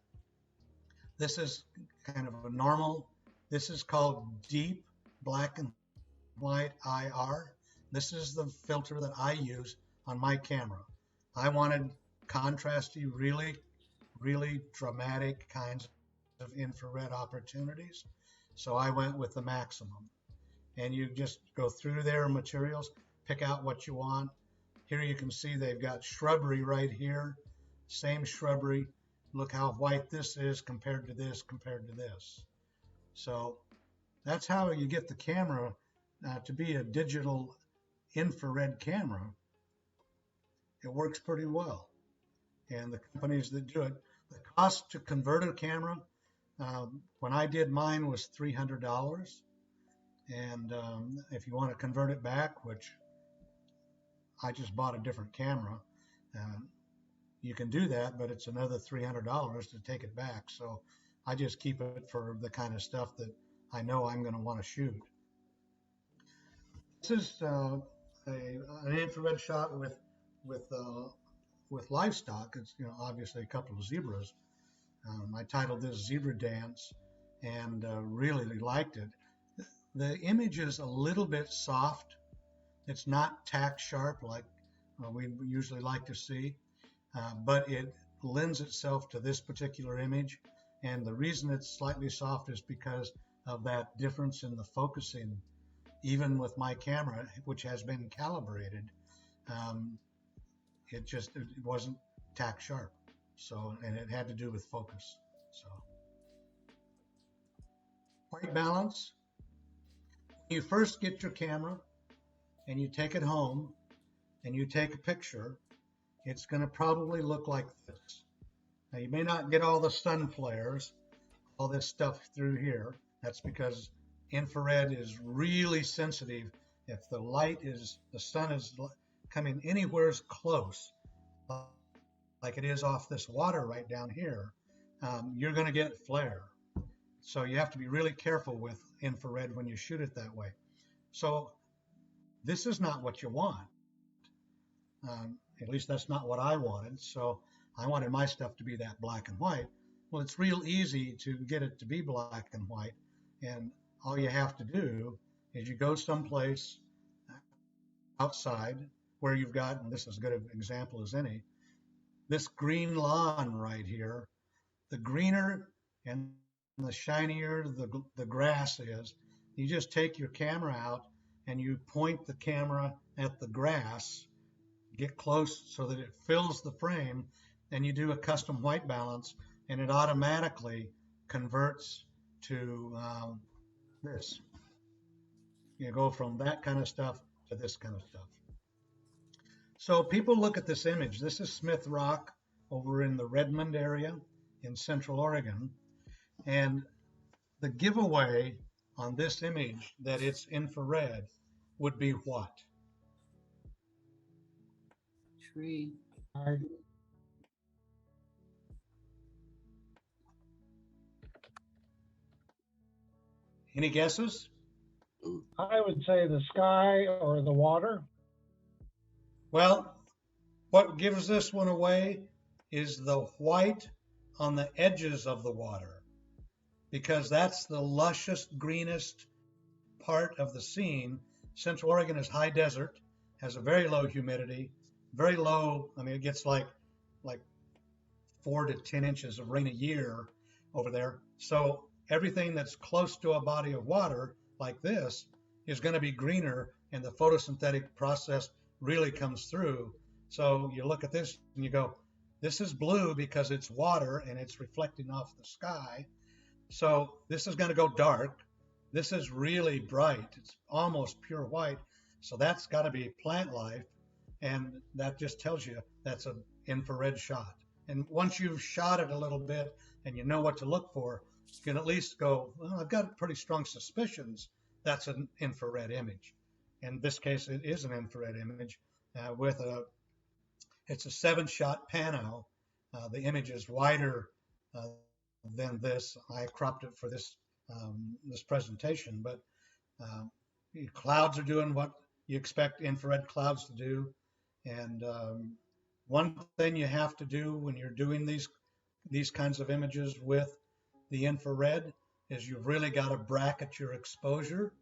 This is kind of a normal, this is called deep black and white IR. This is the filter that I use on my camera. I wanted contrasty, really, really dramatic kinds of infrared opportunities. So I went with the maximum. And you just go through their materials, pick out what you want. Here you can see they've got shrubbery right here, same shrubbery. Look how white this is compared to this, compared to this. So that's how you get the camera to be a digital infrared camera. It works pretty well. And the companies that do it, the cost to convert a camera, when I did mine was $300. And if you want to convert it back, which I just bought a different camera, you can do that, but it's another $300 to take it back. So I just keep it for the kind of stuff that I know I'm going to want to shoot. This is an infrared shot with livestock. It's obviously a couple of zebras. I titled this Zebra Dance, and really liked it. The image is a little bit soft. It's not tack sharp like we usually like to see, but it lends itself to this particular image. And the reason it's slightly soft is because of that difference in the focusing, even with my camera, which has been calibrated. it wasn't tack sharp. So, and it had to do with focus. So, white balance. When you first get your camera and you take it home and you take a picture, it's going to probably look like this. Now, you may not get all the sun flares, all this stuff through here. That's because infrared is really sensitive. If the sun is coming anywhere close, like it is off this water right down here, you're going to get flare. So you have to be really careful with infrared when you shoot it that way. So this is not what you want. At least that's not what I wanted. So I wanted my stuff to be that black and white. Well, it's real easy to get it to be black and white. And all you have to do is you go someplace outside where you've got, and this is as good an example as any, this green lawn right here. The greener and the shinier the grass is, you just take your camera out and you point the camera at the grass, get close so that it fills the frame, and you do a custom white balance, and it automatically converts to this. You go from that kind of stuff to this kind of stuff. So people look at this image. This is Smith Rock over in the Redmond area in Central Oregon. And the giveaway on this image that it's infrared would be what? Tree. Any guesses? I would say the sky or the water. Well, what gives this one away is the white on the edges of the water, because that's the lushest, greenest part of the scene. Central Oregon is high desert, has a very low humidity, very low. I mean, it gets like 4 to 10 inches of rain a year over there. So everything that's close to a body of water like this is going to be greener, and the photosynthetic process really comes through. So you look at this and you go, this is blue because it's water and it's reflecting off the sky. So this is going to go dark. This is really bright. It's almost pure white. So that's got to be plant life. And that just tells you that's an infrared shot. And once you've shot it a little bit and you know what to look for, you can at least go, well, I've got pretty strong suspicions that's an infrared image. In this case, it is an infrared image it's a 7-shot pano. The image is wider than this. I cropped it for this presentation, but clouds are doing what you expect infrared clouds to do. And one thing you have to do when you're doing these kinds of images with the infrared is you've really got to bracket your exposure,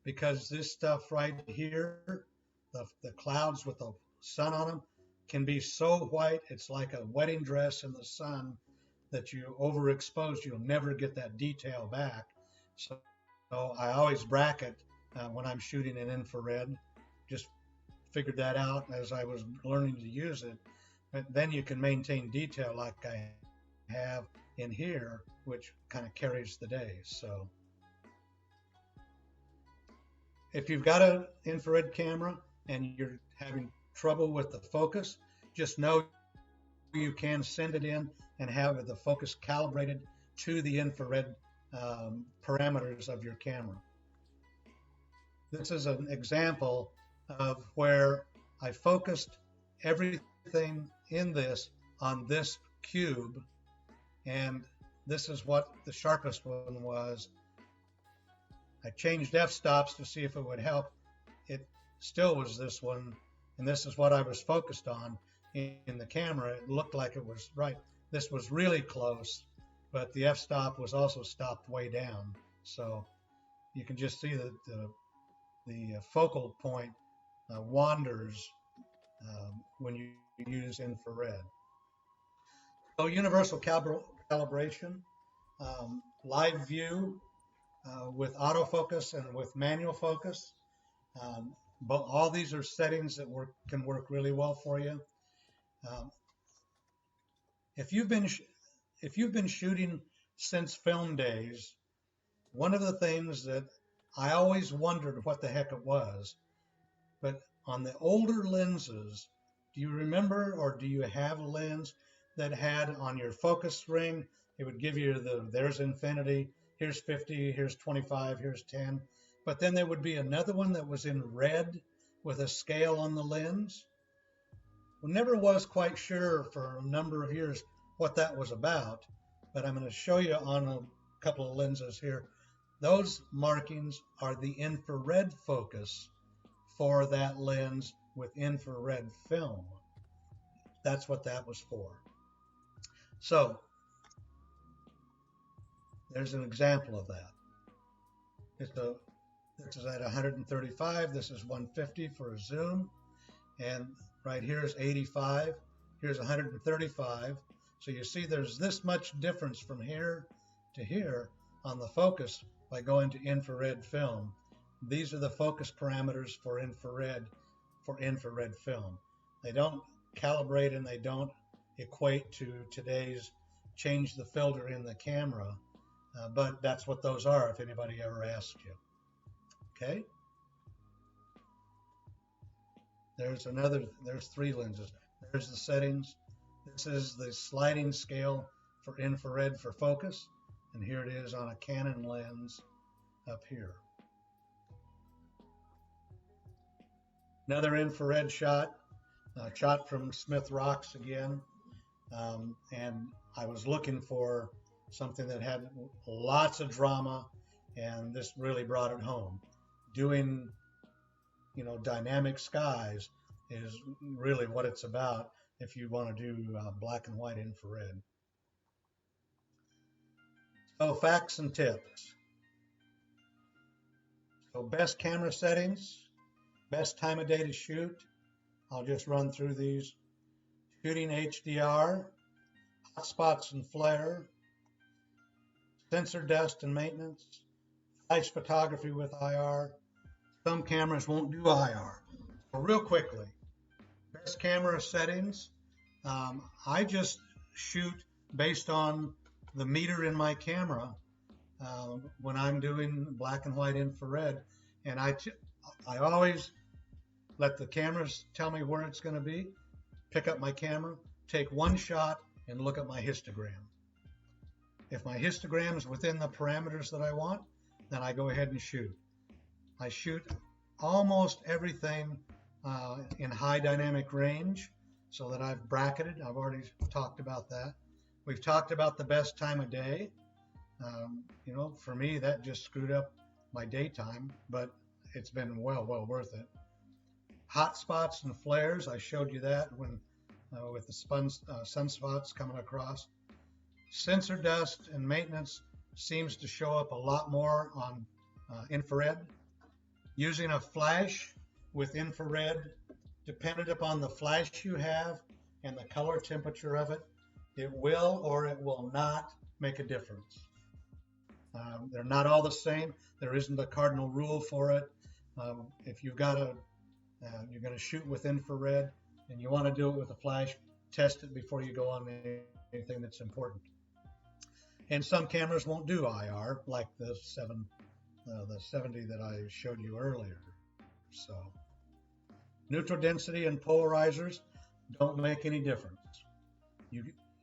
because this stuff right here, the clouds with the sun on them, can be so white it's like a wedding dress in the sun that you overexpose, you'll never get that detail back. So I always bracket when I'm shooting in infrared. Just figured that out as I was learning to use it. But then you can maintain detail like I have in here, which kind of carries the day. So if you've got an infrared camera and you're having trouble with the focus, just know you can send it in and have the focus calibrated to the infrared parameters of your camera. This is an example of where I focused everything in this on this cube, and this is what the sharpest one was. I changed f-stops to see if it would help. It still was this one, and this is what I was focused on in the camera. It looked like it was right. This was really close, but the f-stop was also stopped way down. So you can just see that the focal point wanders when you use infrared. So universal calibration, live view with autofocus and with manual focus. But all these are settings that can work really well for you. Um, if you've been shooting since film days, one of the things that I always wondered what the heck it was, but on the older lenses, do you remember, or do you have a lens that had on your focus ring, it would give you there's infinity, here's 50, here's 25, here's 10, but then there would be another one that was in red with a scale on the lens? I never was quite sure for a number of years what that was about, but I'm going to show you on a couple of lenses here. Those markings are the infrared focus for that lens with infrared film. That's what that was for. So there's an example of that. This is at 135. This is 150 for a zoom. And right here is 85. Here's 135. So you see there's this much difference from here to here on the focus by going to infrared film. These are the focus parameters for infrared film. They don't calibrate and they don't equate to today's change the filter in the camera, but that's what those are if anybody ever asks you. Okay. There's three lenses. There's the settings. This is the sliding scale for infrared for focus, and here it is on a Canon lens up here. Another infrared shot from Smith Rocks again, and I was looking for something that had lots of drama, and this really brought it home. Doing, dynamic skies is really what it's about if you want to do black and white infrared. So facts and tips. So best camera settings, best time of day to shoot. I'll just run through these. Shooting HDR, hotspots and flare, sensor dust and maintenance, flash photography with IR. Some cameras won't do IR. So real quickly, best camera settings. I just shoot based on the meter in my camera when I'm doing black and white infrared, and I always let the cameras tell me where it's going to be, pick up my camera, take one shot, and look at my histogram. If my histogram is within the parameters that I want, then I go ahead and shoot. I shoot almost everything in high dynamic range so that I've bracketed. I've already talked about that. We've talked about the best time of day. For me, that just screwed up my daytime, but it's been well worth it. Hot spots and flares, I showed you that when with the sunspots coming across. Sensor dust and maintenance seems to show up a lot more on infrared. Using a flash with infrared, dependent upon the flash you have and the color temperature of it, it will or it will not make a difference. They're not all the same. There isn't a cardinal rule for it. If you're going to shoot with infrared and you want to do it with a flash, test it before you go on anything that's important. And some cameras won't do IR, like the 70 that I showed you earlier. So neutral density and polarizers don't make any difference.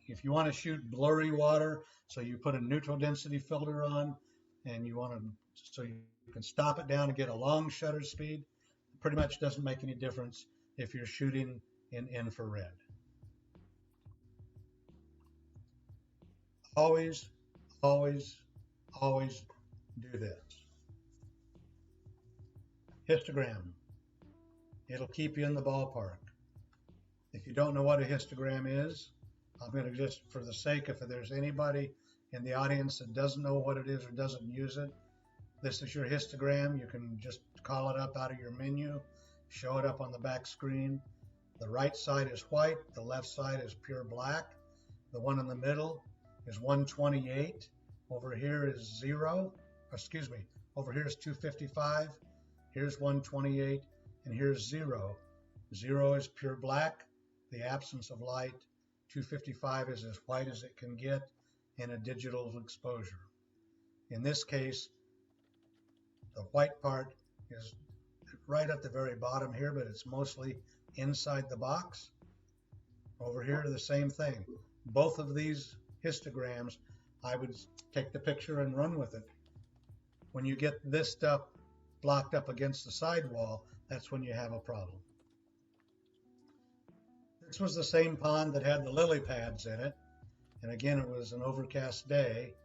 If you want to shoot blurry water, so you put a neutral density filter on, and so you can stop it down and get a long shutter speed, it pretty much doesn't make any difference if you're shooting in infrared. Always, always, always do this. Histogram. It'll keep you in the ballpark. If you don't know what a histogram is, I'm going to just, for the sake of, if there's anybody in the audience that doesn't know what it is or doesn't use it, this is your histogram. You can just call it up out of your menu, show it up on the back screen. The right side is white, the left side is pure black. The one in the middle is 128. Over here is 0. Over here is 255. Here's 128, and here's 0. 0 is pure black. the absence of light. 255 is as white as it can get in a digital exposure. In this case, the white part is right at the very bottom here, but it's mostly inside the box. Over here, the same thing. Both of these histograms, I would take the picture and run with it. When you get this stuff blocked up against the sidewall, that's when you have a problem. This was the same pond that had the lily pads in it. And again, it was an overcast day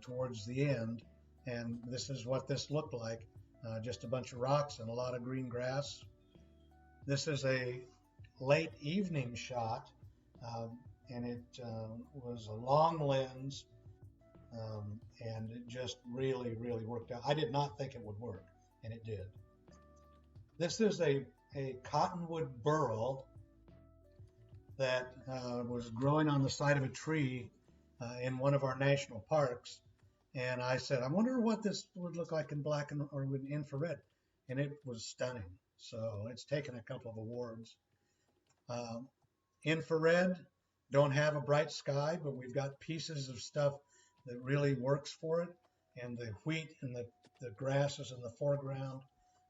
towards the end. And this is what this looked like. Just a bunch of rocks and a lot of green grass. This is a late evening shot, and it was a long lens, and it just really, really worked out. I did not think it would work, and it did. This is a cottonwood burl that was growing on the side of a tree in one of our national parks. And I said, I wonder what this would look like in black and or in infrared. And it was stunning. So it's taken a couple of awards. Infrared, don't have a bright sky, but we've got pieces of stuff that really works for it. And the wheat and the grasses in the foreground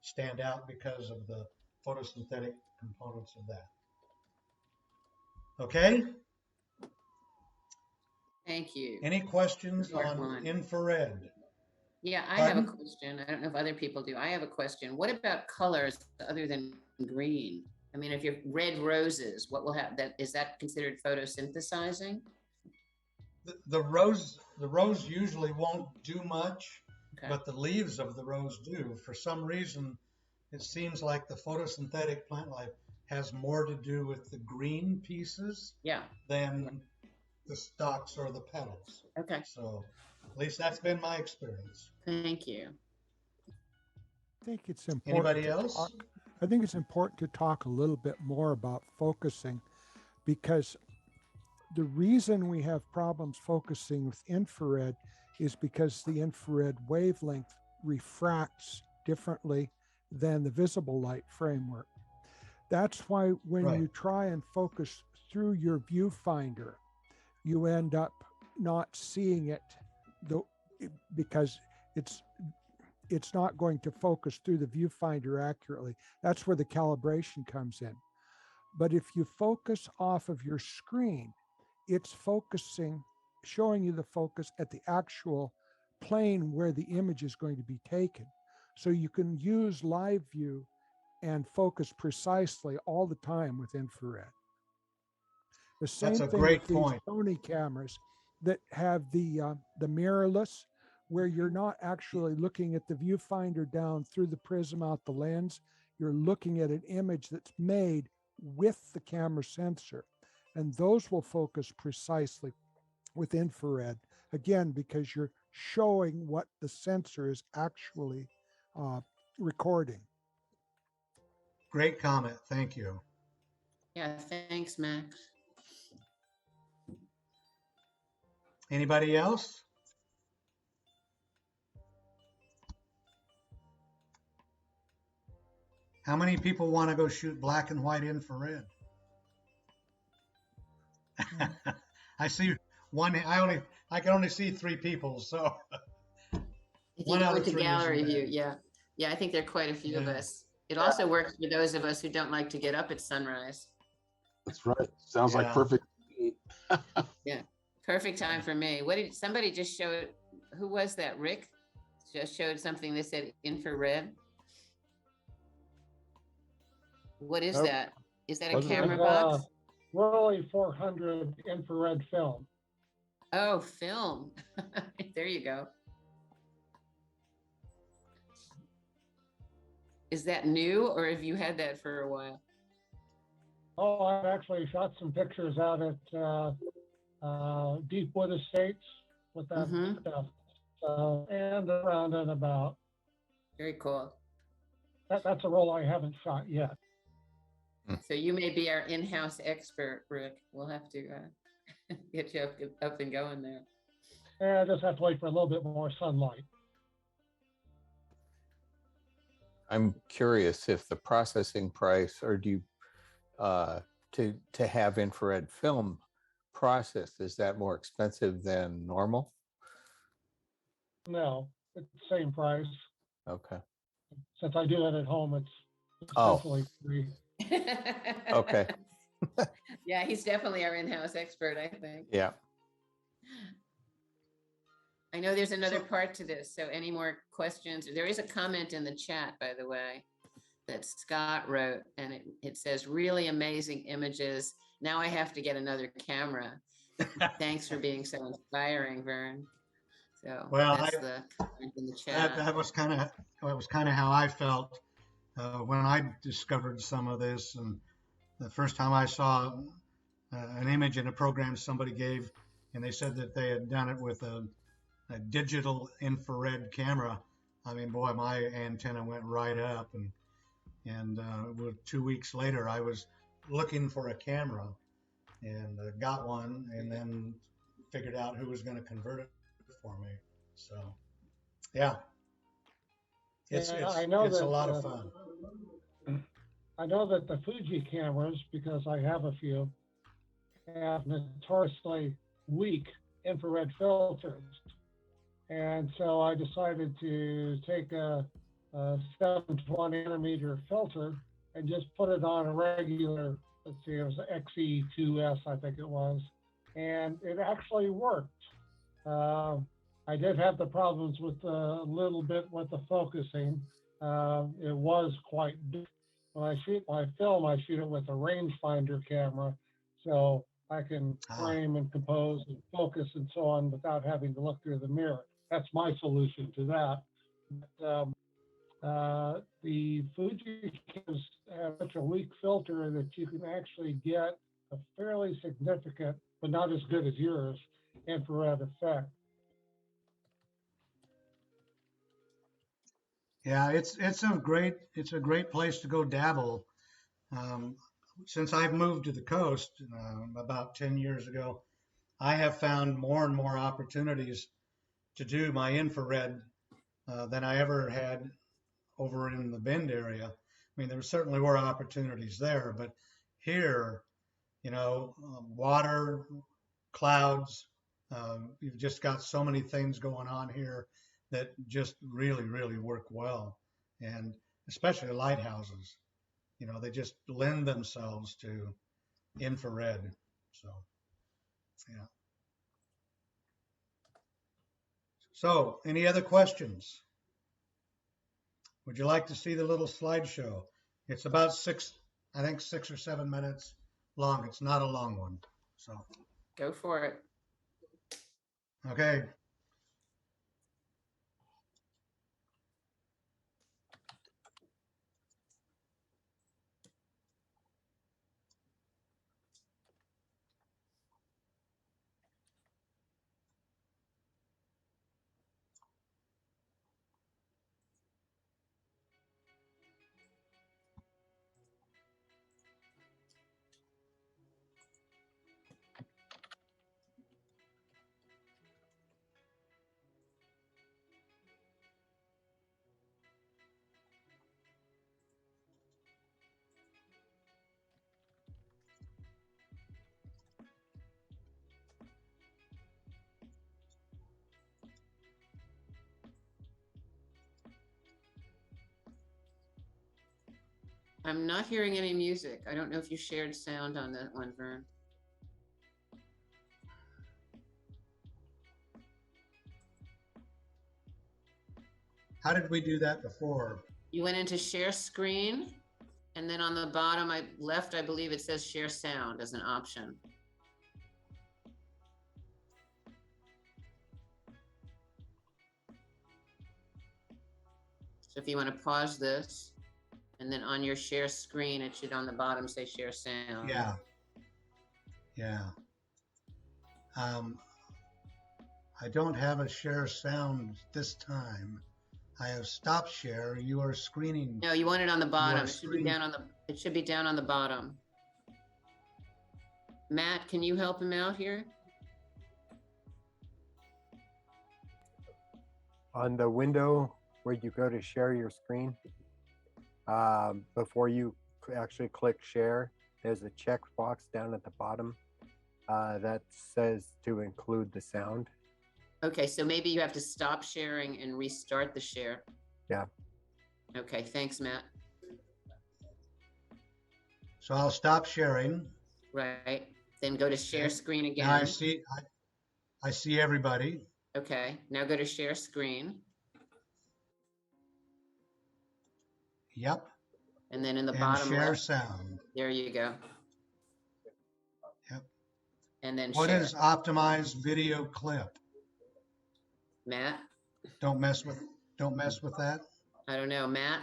stand out because of the photosynthetic components of that. Okay? Thank you. Any questions Part on one. infrared? Yeah, I have a Pardon? question. I don't know if other people do. I have a question. What about colors other than green? I mean, if you're red roses, what will happen? Is that considered photosynthesizing? The rose usually won't do much, Okay. but the leaves of the rose do. For some reason, it seems like the photosynthetic plant life has more to do with the green pieces Yeah. than the stalks or the petals. Okay. So at least that's been my experience. Thank you. I think it's important. Anybody to else? talk- I think it's important to talk a little bit more about focusing, because the reason we have problems focusing with infrared is because the infrared wavelength refracts differently than the visible light framework. That's why when Right. you try and focus through your viewfinder, you end up not seeing it because it's not going to focus through the viewfinder accurately. That's where the calibration comes in. But if you focus off of your screen, it's focusing, showing you the focus at the actual plane where the image is going to be taken. So you can use live view and focus precisely all the time with infrared. The same That's a thing great with these point. Sony cameras that have the mirrorless, where you're not actually looking at the viewfinder down through the prism out the lens. You're looking at an image that's made with the camera sensor. And those will focus precisely with infrared, again, because you're showing what the sensor is actually recording. Great comment. Thank you. Yeah, thanks, Max. Anybody else? How many people want to go shoot black and white infrared? I see one. I can only see 3 people. So If you One go out of into 3 isn't gallery bad. view, yeah. Yeah, I think there are quite a few of Yeah. us. It also works for those of us who don't like to get up at sunrise. That's right. Sounds like Yeah. perfect. Perfect time for me. What did somebody just showed? Who was that? Rick just showed something that said infrared. What is Nope. that? Is that a Wasn't camera that- box? Rolly 400 infrared film. Oh, film. There you go. Is that new, or have you had that for a while? Oh, I've actually shot some pictures out at Deepwood Estates with that Mhm. stuff. So, and around and about. Very cool. That's a roll I haven't shot yet. So you may be our in-house expert, Rick. We'll have to get you up and going there. And I just have to wait for a little bit more sunlight. I'm curious if the processing price, or do you to have infrared film processed? Is that more expensive than normal? No, it's the same price. Okay. Since I do it at home, it's Oh. essentially free. Okay. Yeah, he's definitely our in-house expert, I think. Yeah. I know there's another part to this, so any more questions? There is a comment in the chat, by the way, that Scott wrote, and it says, really amazing images. Now I have to get another camera. Thanks for being so inspiring, Vern. So Well, that's the comment in the chat. that was kind of how I felt when I discovered some of this. And the first time I saw an image in a program somebody gave, and they said that they had done it with a digital infrared camera. I mean, boy, my antenna went right up, and 2 weeks later, I was looking for a camera and got one, and then figured out who was going to convert it for me. So, yeah, it's I know it's a that, lot of fun. I know that the Fuji cameras, because I have a few, have notoriously weak infrared filters. And so I decided to take a 720 nanometer filter and just put it on a regular, let's see, it was an XE2S, I think it was, and it actually worked. I did have the problems with a little bit with the focusing. It was quite big. When I shoot my film, I shoot it with a rangefinder camera, so I can frame and compose and focus and so on without having to look through the mirror. That's my solution to that. But, the Fuji cameras have such a weak filter that you can actually get a fairly significant, but not as good as yours, infrared effect. Yeah, it's a great place to go dabble. Since I've moved to the coast about 10 years ago, I have found more and more opportunities to do my infrared than I ever had over in the Bend area. I mean, there certainly were opportunities there, but here, water, clouds, you've just got so many things going on here that just really, really work well. And especially lighthouses, they just lend themselves to infrared. So, yeah. So, any other questions? Would you like to see the little slideshow? It's about 6 or 7 minutes long. It's not a long one. So, Go for it. okay. I'm not hearing any music. I don't know if you shared sound on that one, Vern. How did we do that before? You went into share screen, and then on the bottom left, I believe it says share sound as an option. So if you want to pause this, and then on your share screen, it should on the bottom say share sound. Yeah. Yeah. I don't have a share sound this time. I have stop share. You are screening. No, you want it on the bottom. It should be screening. down on the. It should be down on the bottom. Matt, can you help him out here? On the window where you go to share your screen, before you actually click share, there's a check box down at the bottom that says to include the sound. Okay, so maybe you have to stop sharing and restart the share. Yeah. Okay, thanks, Matt. So I'll stop sharing. Right, then go to share screen Now I again. see, I see everybody. Okay, now go to share screen. Yep. And then in the And bottom share left, sound. there you go. Yep. And then What share. is optimized video clip? Matt, Don't mess with that. I don't know, Matt?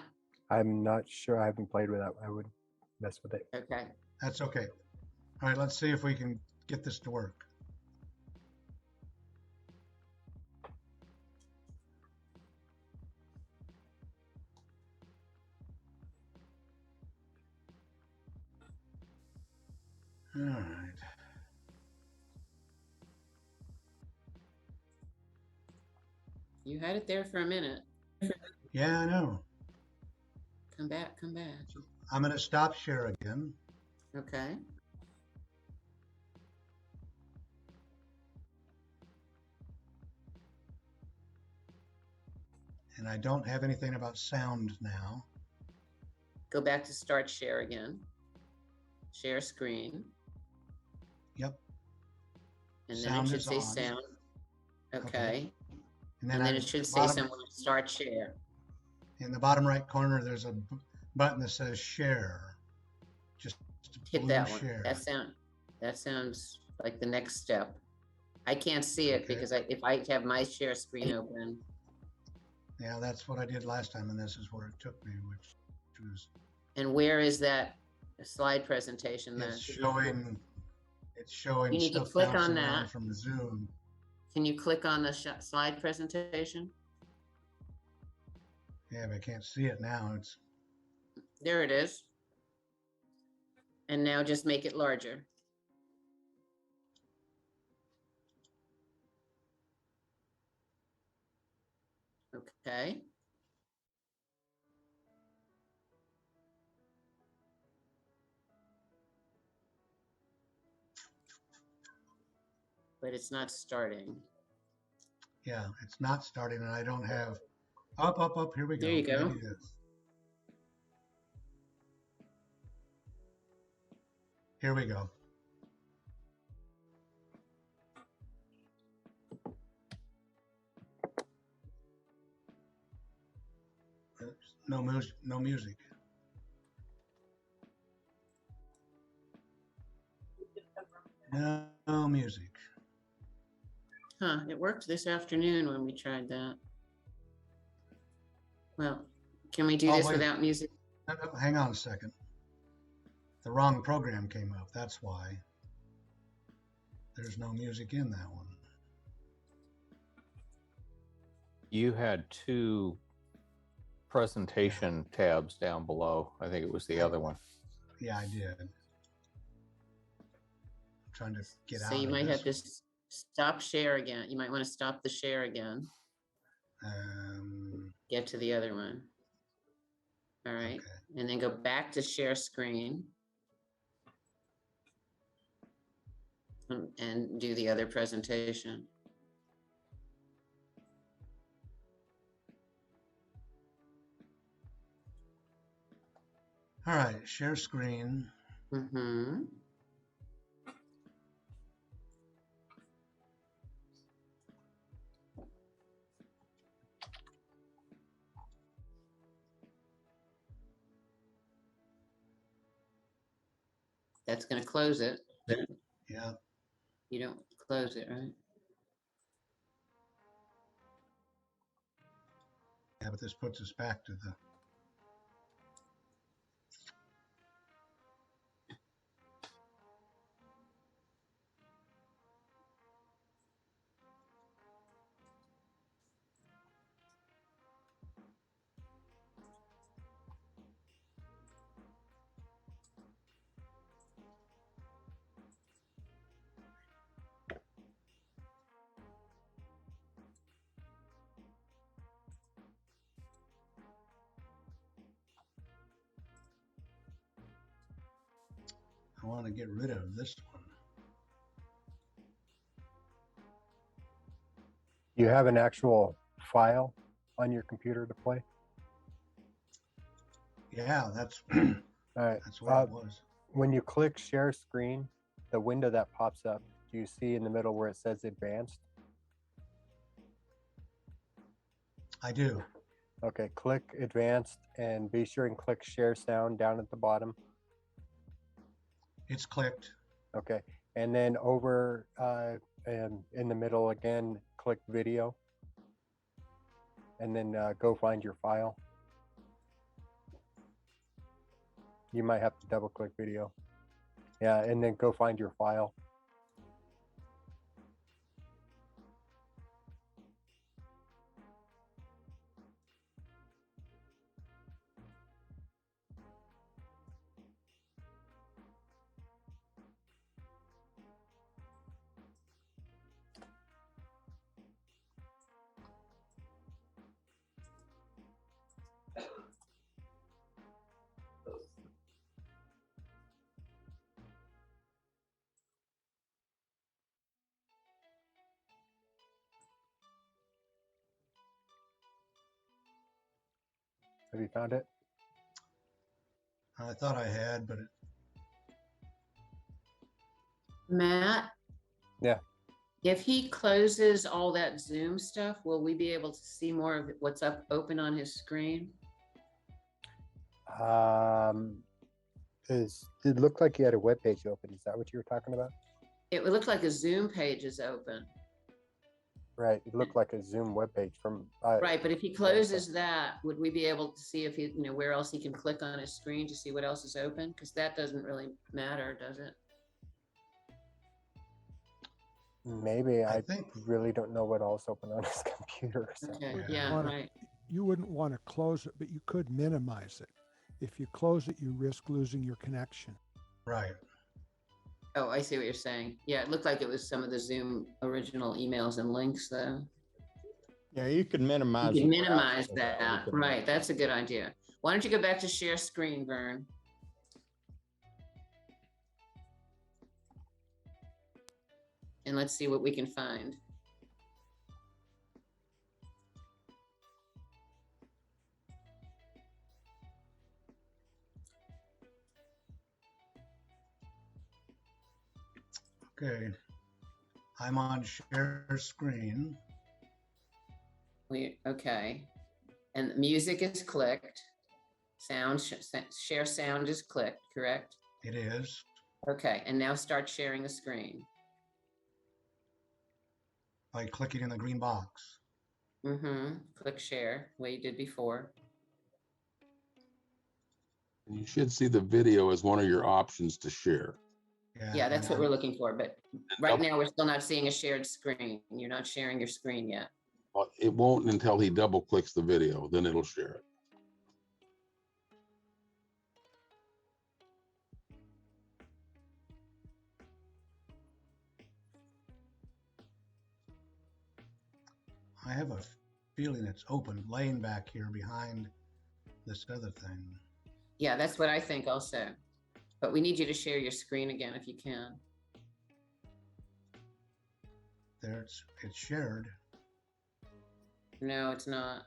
I'm not sure. I haven't played with that. I would mess with it. Okay, That's okay. All right, let's see if we can get this to work. All right. you had it there for a minute. Yeah, I know. Come back, come back. I'm going to stop share again. Okay, And I don't have anything about sound now. go back to start share again. Share screen, Yep. and then Sound it should is say on. sound. Okay. Okay, And and then I- it should say bottom- somewhere, start share. in the bottom right corner, there's a button that says share. Just Hit blue that one. share. That sounds like the next step. I can't see it Okay. because if I have my share screen open, Yeah, that's what I did last time, and this is where it took me, which was and where is that slide presentation then? it's showing You need to stuff click on bouncing around that. from Zoom. Can you click on the slide presentation? Yeah, but I can't see it now. It's There it is. And now just make it larger. Okay. But it's not starting. yeah, it's not starting, and I don't have up. Here we go. There you go. Maybe it is. Here we go. No music. No music. No music. Huh, it worked this afternoon when we tried that. Well, can we do Oh, this wait. without music? No, hang on a second. The wrong program came up. That's why. There's no music in that one. You had two presentation tabs down below. I think it was the other one. Yeah, I did. I'm trying to get out So you of might this. have to stop share again. You might want to stop the share again. Get to the other one. All right. Okay. And then go back to share screen. And do the other presentation. All right, share screen. Mm-hmm. That's going to close it. Yeah. You don't close it, right? Yeah, but this puts us back to the. I want to get rid of this one. You have an actual file on your computer to play? Yeah, that's All right. that's what it was. When you click share screen, the window that pops up, do you see in the middle where it says advanced? I do. Okay, click advanced and be sure and click share sound down at the bottom. It's clicked. Okay, and then over in the middle again, click video. And then go find your file. You might have to double click video. Yeah, and then go find your file. Have you found it? I thought I had, but Matt? Yeah. If he closes all that Zoom stuff, will we be able to see more of what's up open on his screen? It looked like you had a web page open. Is that what you were talking about? It would look like a Zoom page is open. Right. It looked like a Zoom web page from. Right, but if he closes that, would we be able to see if he, where else he can click on his screen to see what else is open? Because that doesn't really matter, does it? Maybe. I think really don't know what else open on his computer. So. Okay, Yeah. yeah, right. You wouldn't want to close it, but you could minimize it. If you close it, you risk losing your connection. right. Oh, I see what you're saying. Yeah, it looked like it was some of the Zoom original emails and links, though. Yeah, you can minimize. You can the minimize browser, though. that, You can- right? That's a good idea. Why don't you go back to share screen, Vern? And let's see what we can find. Okay. I'm on share screen. Okay. And music is clicked. Share sound is clicked, correct? It is. Okay, and now start sharing the screen. By clicking in the green box. Mm-hmm. Click share, the way you did before. And you should see the video as one of your options to share. Yeah, that's what and we're looking for, but right now we're still not seeing a shared screen. You're not sharing your screen yet. Well, it won't until he double clicks the video, then it'll share it. I have a feeling it's open, laying back here behind this other thing. Yeah, that's what I think also. But we need you to share your screen again if you can. There, it's shared. No, it's not.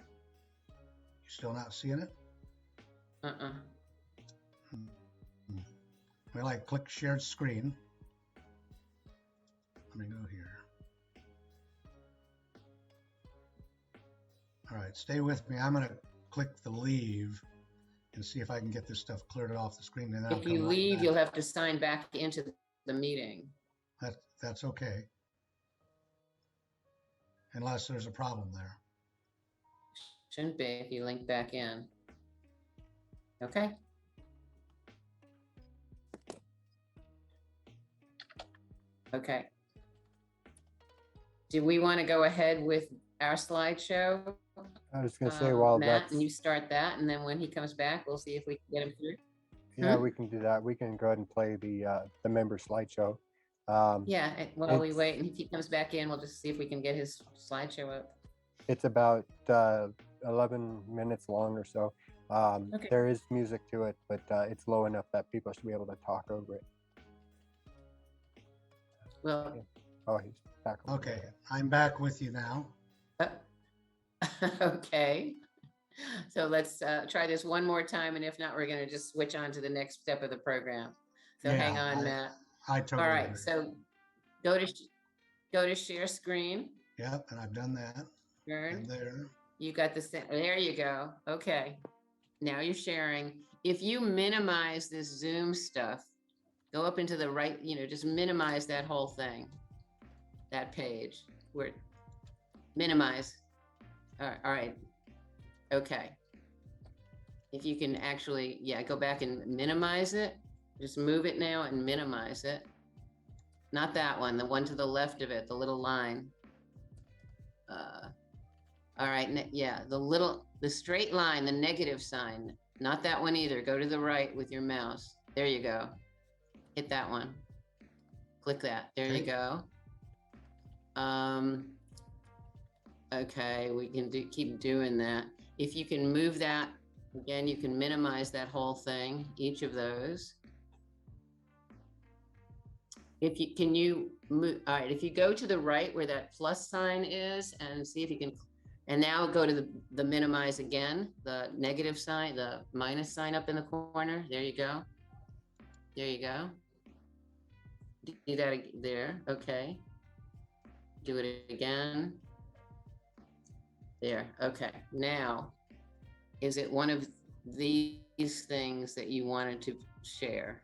You still not seeing it? Uh-uh. Well, I click shared screen. Let me go here. All right, stay with me. I'm going to click the leave and see if I can get this stuff cleared off the screen. And then If you leave, you'll have to sign back into the meeting. That's okay. Unless there's a problem there. Shouldn't be if you link back in. Okay. Okay. Do we want to go ahead with our slideshow? I was going to say, while Matt, that's. and you start that, and then when he comes back, we'll see if we can get him through. Yeah, we can do that. We can go ahead and play the member slideshow. Yeah, while we wait, and if he comes back in, we'll just see if we can get his slideshow up. It's about 11 minutes long or so. Okay. There is music to it, but it's low enough that people should be able to talk over it. Well, Oh, he's back. over Okay, there. I'm back with you now. okay. So let's try this one more time, and if not, we're going to just switch on to the next step of the program. So hang Yeah, on, Matt. I totally All right, agree. so go to share screen. Yep, and I've done that. Vern, And there. you got the there you go. Okay, now you're sharing. If you minimize this Zoom stuff, go up into the right, just minimize that whole thing, that page where minimize. All right. Okay. If you can actually, yeah, go back and minimize it. Just move it now and minimize it. Not that one, the one to the left of it, the little line. All right, yeah, the straight line, the negative sign. Not that one either. Go to the right with your mouse. There you go. Hit that one. Click that. There you go. Okay, we can keep doing that. If you can move that, again, you can minimize that whole thing, each of those. Can you move, all right, if you go to the right where that plus sign is and see if you can, and now go to the minimize again, the negative sign, the minus sign up in the corner. There you go. There you go. Do that there, okay. Do it again. There, okay. Now, is it one of these things that you wanted to share?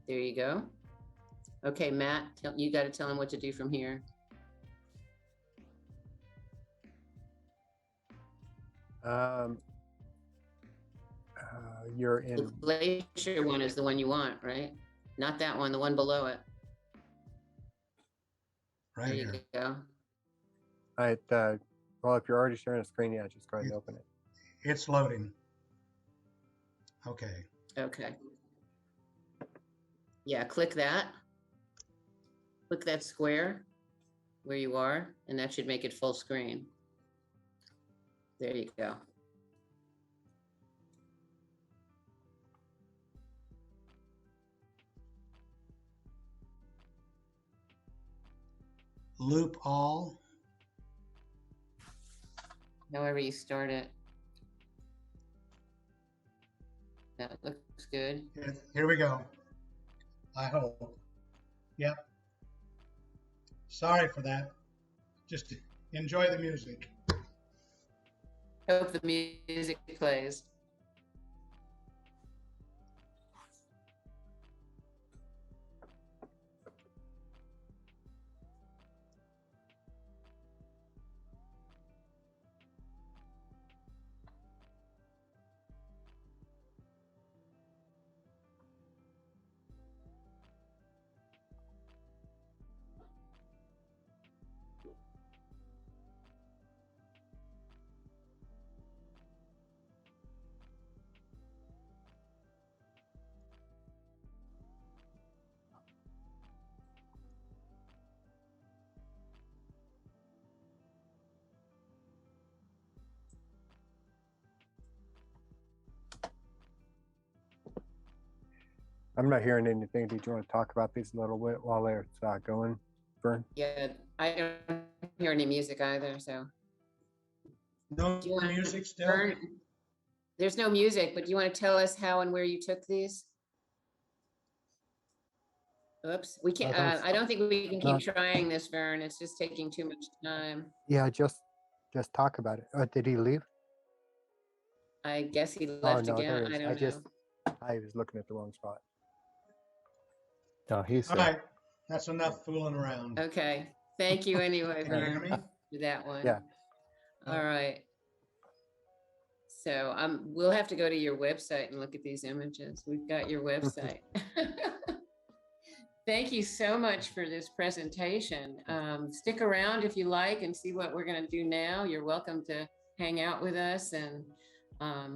There you go. Okay, Matt, you got to tell him what to do from here. You're The in. glacier one is the one you want, right? Not that one, the one below it. Right There here. you go. Well, if you're already sharing a screen, yeah, just go ahead and open it. It's loading. Okay. Okay. Yeah, click that. Click that square where you are, and that should make it full screen. There you go. Loop all. However you start it. That looks good. Here we go. I hope. Yep. Sorry for that. Just enjoy the music. Hope the music plays. I'm not hearing anything. Did you want to talk about these a little bit while it's going, Vern? Yeah, I don't hear any music either, so. No Do you want music still? Vern, there's no music, but do you want to tell us how and where you took these? Oops, we can't, I don't think we can keep trying this, Vern. It's just taking too much time. Yeah, just talk about it. Did he leave? I guess he Oh left no, there again. he is. I don't know. I was looking at the wrong spot. No, he's All right. That's enough fooling around. Okay, thank you anyway, Can you hear Vern, me? for that one. Yeah. All right. So we'll have to go to your website and look at these images. We've got your website. Thank you so much for this presentation. Stick around if you like and see what we're going to do now. You're welcome to hang out with us. And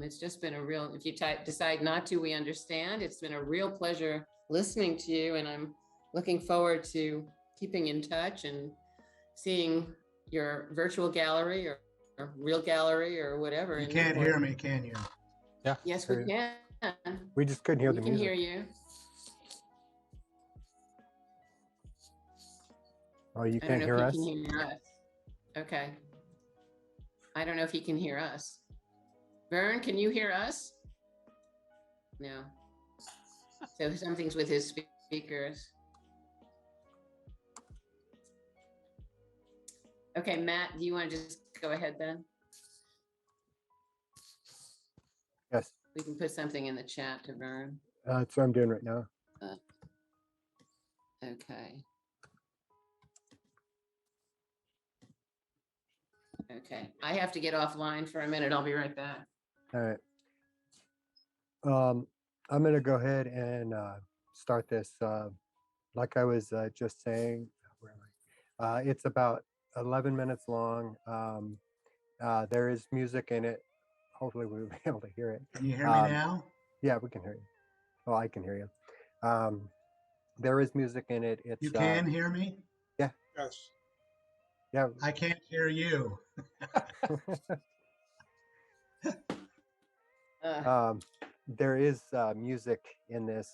it's just been a real, if you decide not to, we understand. It's been a real pleasure listening to you, and I'm looking forward to keeping in touch and seeing your virtual gallery or real gallery or whatever. You in can't Newport. hear me, can you? Yeah. Yes, Hear we you. can. We just couldn't hear We the can music. hear you. Oh, you I don't can't know hear if us? you can hear us. Okay. I don't know if he can hear us. Vern, can you hear us? No. So something's with his speakers. Okay, Matt, do you want to just go ahead then? Yes, We can put something in the chat to Vern. that's what I'm doing right now. Okay. Okay, I have to get offline for a minute. I'll be right back. All right. I'm going to go ahead and start this. Like I was just saying, where am I? It's about 11 minutes long. There is music in it. Hopefully we'll be able to hear it. Can you hear me now? Yeah, we can hear you. Well, I can hear you. There is music in it. It's You can hear me? yeah. Yes. Yeah. I can't hear you. There is music in this.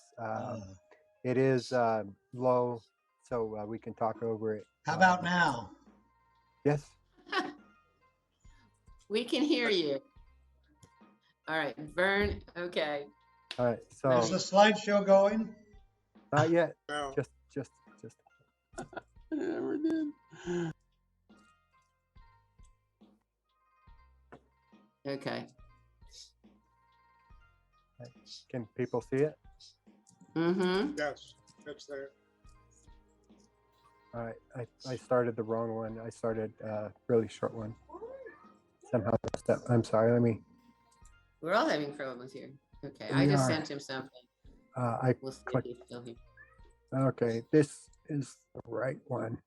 It is low, so we can talk over it. How about now? Yes. We can hear you. All right, Vern, okay. All right. Is So the slideshow going? not yet. No. Just. I never did. Okay. Can people see it? Mm-hmm. Yes, it's there. All right. I started the wrong one. I started a really short one. Somehow messed up. I'm sorry. Let me. We're all having problems here. Okay, We I just are. sent him something. I We'll see if clicked. he's still here. Okay. This is the right one.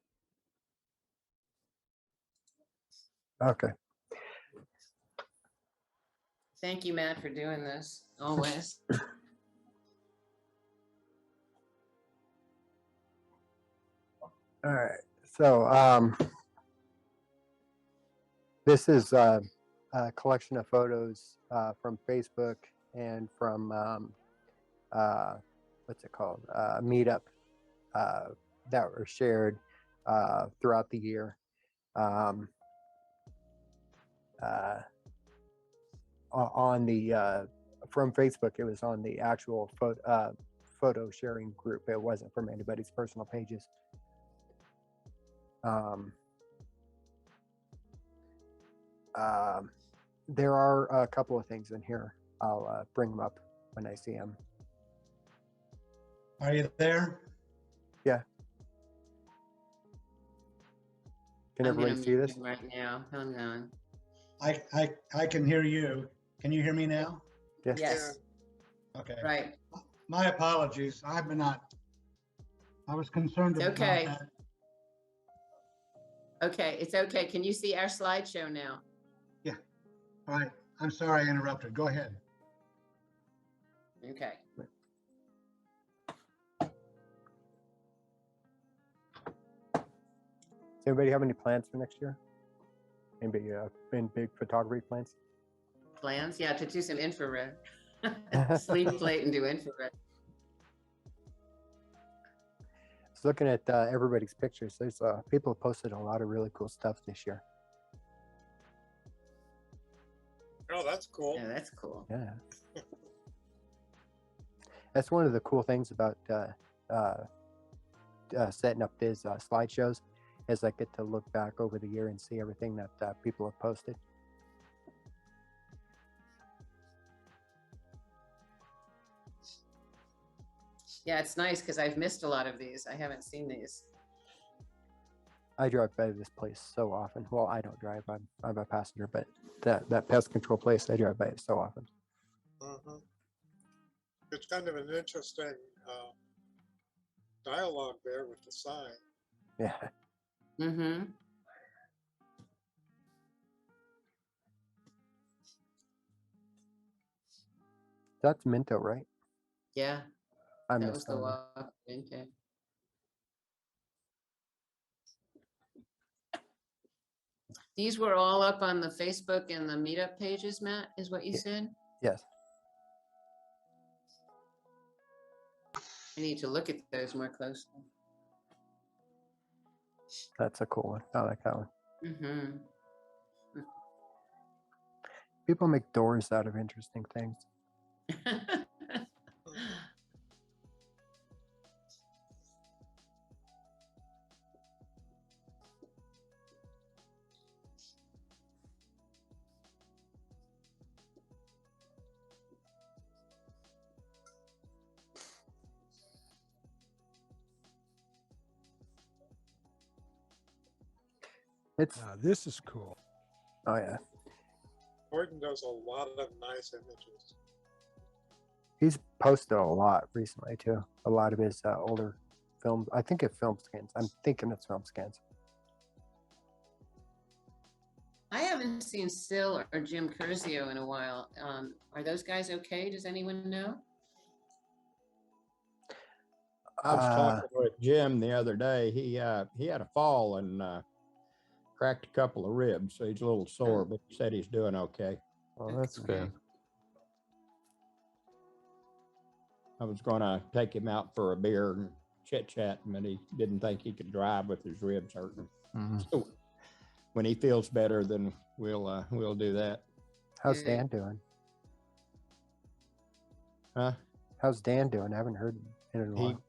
Okay. Thank you, Matt, for doing this, always. All right. So this is a collection of photos from Facebook and from what's it called? Meetup that were shared throughout the year. On the from Facebook, it was on the actual photo sharing group. It wasn't from anybody's personal pages. There are a couple of things in here. I'll bring them up when I see them. Are you there? Yeah. Can I'm gonna everybody see mute this? him right now. Hang on. I can hear you. Can you hear me now? Yes. Yes, Okay. right. My apologies. I was concerned It's about okay. that. Okay, it's okay. Can you see our slideshow now? All right. I'm sorry I interrupted. Go ahead. Okay. Does anybody have any plans for next year? Anybody in big photography plans? Plans? Yeah, to do some infrared. Sleep late and do infrared. Just looking at everybody's pictures, there's people have posted a lot of really cool stuff this year. Oh, that's cool. Yeah, that's cool. Yeah. That's one of the cool things about setting up these slideshows is I get to look back over the year and see everything that people have posted. Yeah, it's nice because I've missed a lot of these. I haven't seen these. I drive by this place so often. Well, I don't drive. I'm a passenger, but that pest control place, I drive by it so often. Mhm. It's kind of an interesting dialogue there with the sign. Yeah. Mm-hmm. That's Minto, right? Yeah. I That missed was the that one. walk. Okay. These were all up on the Facebook and the meetup pages, Matt, is what you Yeah. said? Yes, I need to look at those more closely. that's a cool one. I like that one. Mm-hmm. People make doors out of interesting things. It's This is cool. oh yeah. Gordon does a lot of nice images. He's posted a lot recently too. A lot of his older films. I think it's film scans. I'm thinking it's film scans. I haven't seen Sil or Jim Curzio in a while. Are those guys okay? Does anyone know? I was talking with Jim the other day. He had a fall and cracked a couple of ribs, so he's a little sore, but he said he's doing okay. Well, that's good. I was going to take him out for a beer and chit chat, but he didn't think he could drive with his ribs hurting. Mhm. So when he feels better, then we'll do that. How's Good. Dan doing? Huh? How's Dan doing? I haven't heard it in a He while.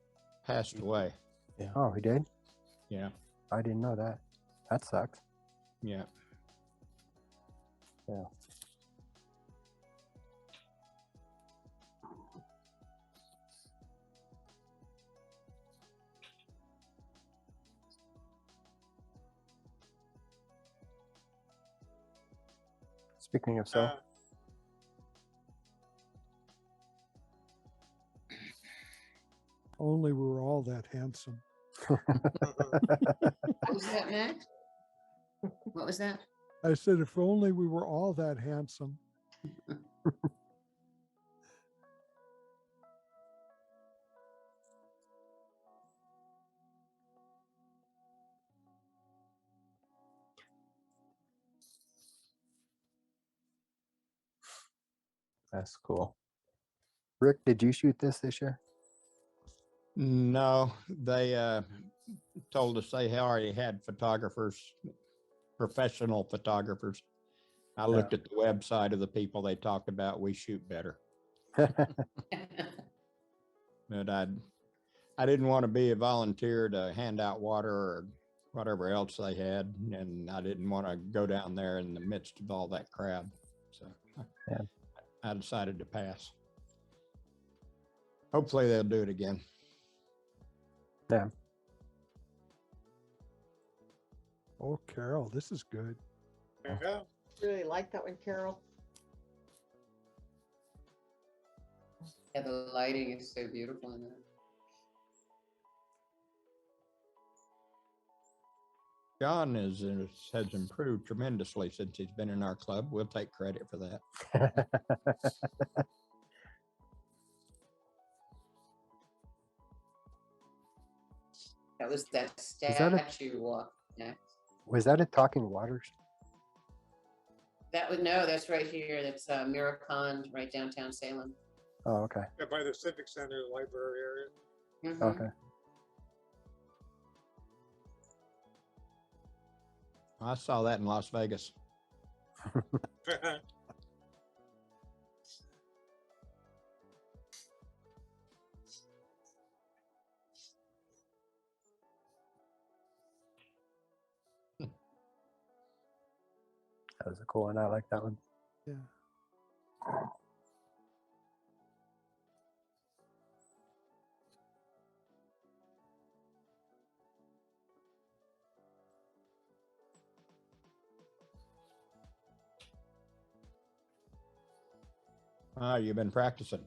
passed away. Oh, he did? Yeah, I didn't know that. That sucks. yeah. Yeah. Speaking of so, Uh, Only we were all that handsome. What was that, Max? What was that? I said, if only we were all that handsome. That's cool. Rick, did you shoot this year? No, they told us they already had photographers, professional photographers. I looked at the website of the people they talked about. We shoot better, but I didn't want to be a volunteer to hand out water or whatever else they had, and I didn't want to go down there in the midst of all that crowd. So Yeah. I decided to pass. Hopefully they'll do it again. Yeah. Oh, Carol, this is good. yeah. Really like that one, Carol. Yeah, the lighting is so beautiful in there. John has improved tremendously since he's been in our club. We'll take credit for that. That was that that a- statue walk. Yeah. Was that a Talking Waters? That would no, that's right here. That's Mirror Pond, right downtown Salem. Oh, okay. Yeah, by the Civic Center, library area. Mhm. Okay. I saw that in Las Vegas. That was a cool one. I like that one. Yeah. You've been practicing.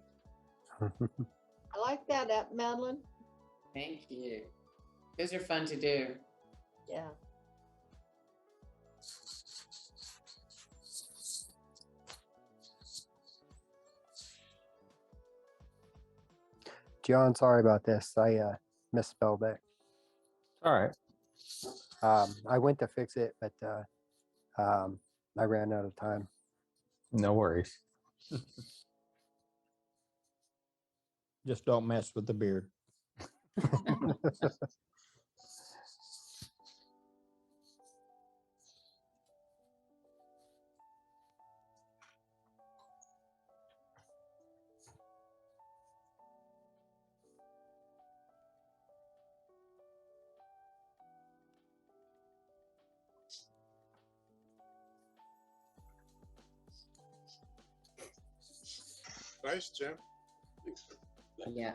I like that, Madeline. Thank you. Those are fun to do. Yeah. John, sorry about this. I misspelled it. All right. I went to fix it, but I ran out of time. No worries. Just don't mess with the beard. Nice, Jim. Yeah.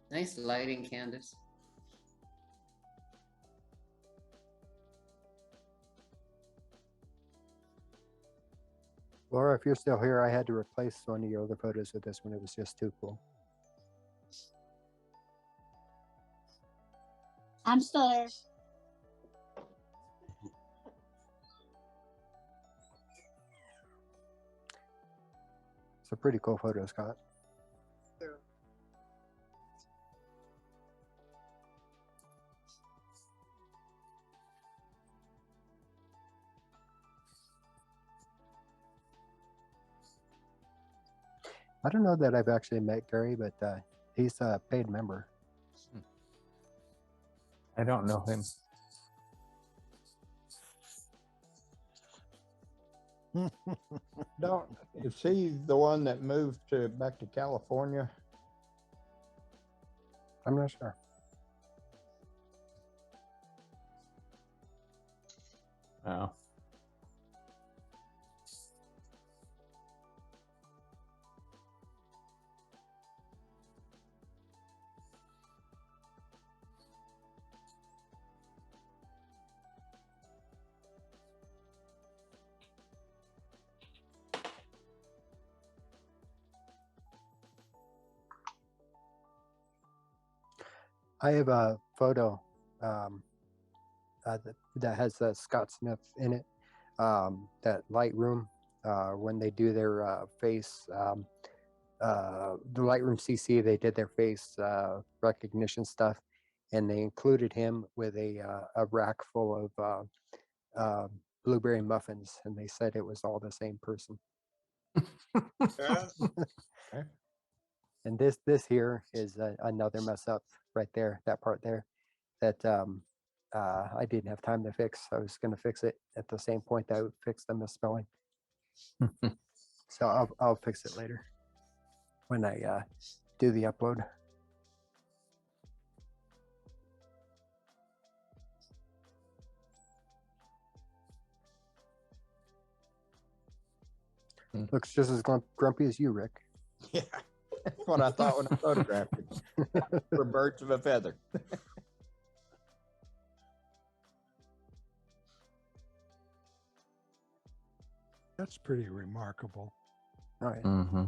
Nice lighting, Candace. Laura, if you're still here, I had to replace one of your other photos with this one. It was just too cool. I'm still there. It's a pretty cool photo, Scott. Yeah. I don't know that I've actually met Gary, but he's a paid member. I don't know him. Don't, is he the one that moved back to California? I'm not sure. Oh. I have a photo that has Scott Smith in it. That Lightroom, when they do their face, the Lightroom CC, they did their face recognition stuff, and they included him with a rack full of blueberry muffins, and they said it was all the same person. Yeah. Okay. And this here is another mess up right there, that part there, that I didn't have time to fix. I was going to fix it at the same point that I would fix the misspelling. So I'll fix it later when I do the upload. Looks just as grumpy as you, Rick. Yeah, that's what I thought when I photographed it. We're birds of a feather. That's pretty remarkable. Oh, yeah. Mm-hmm.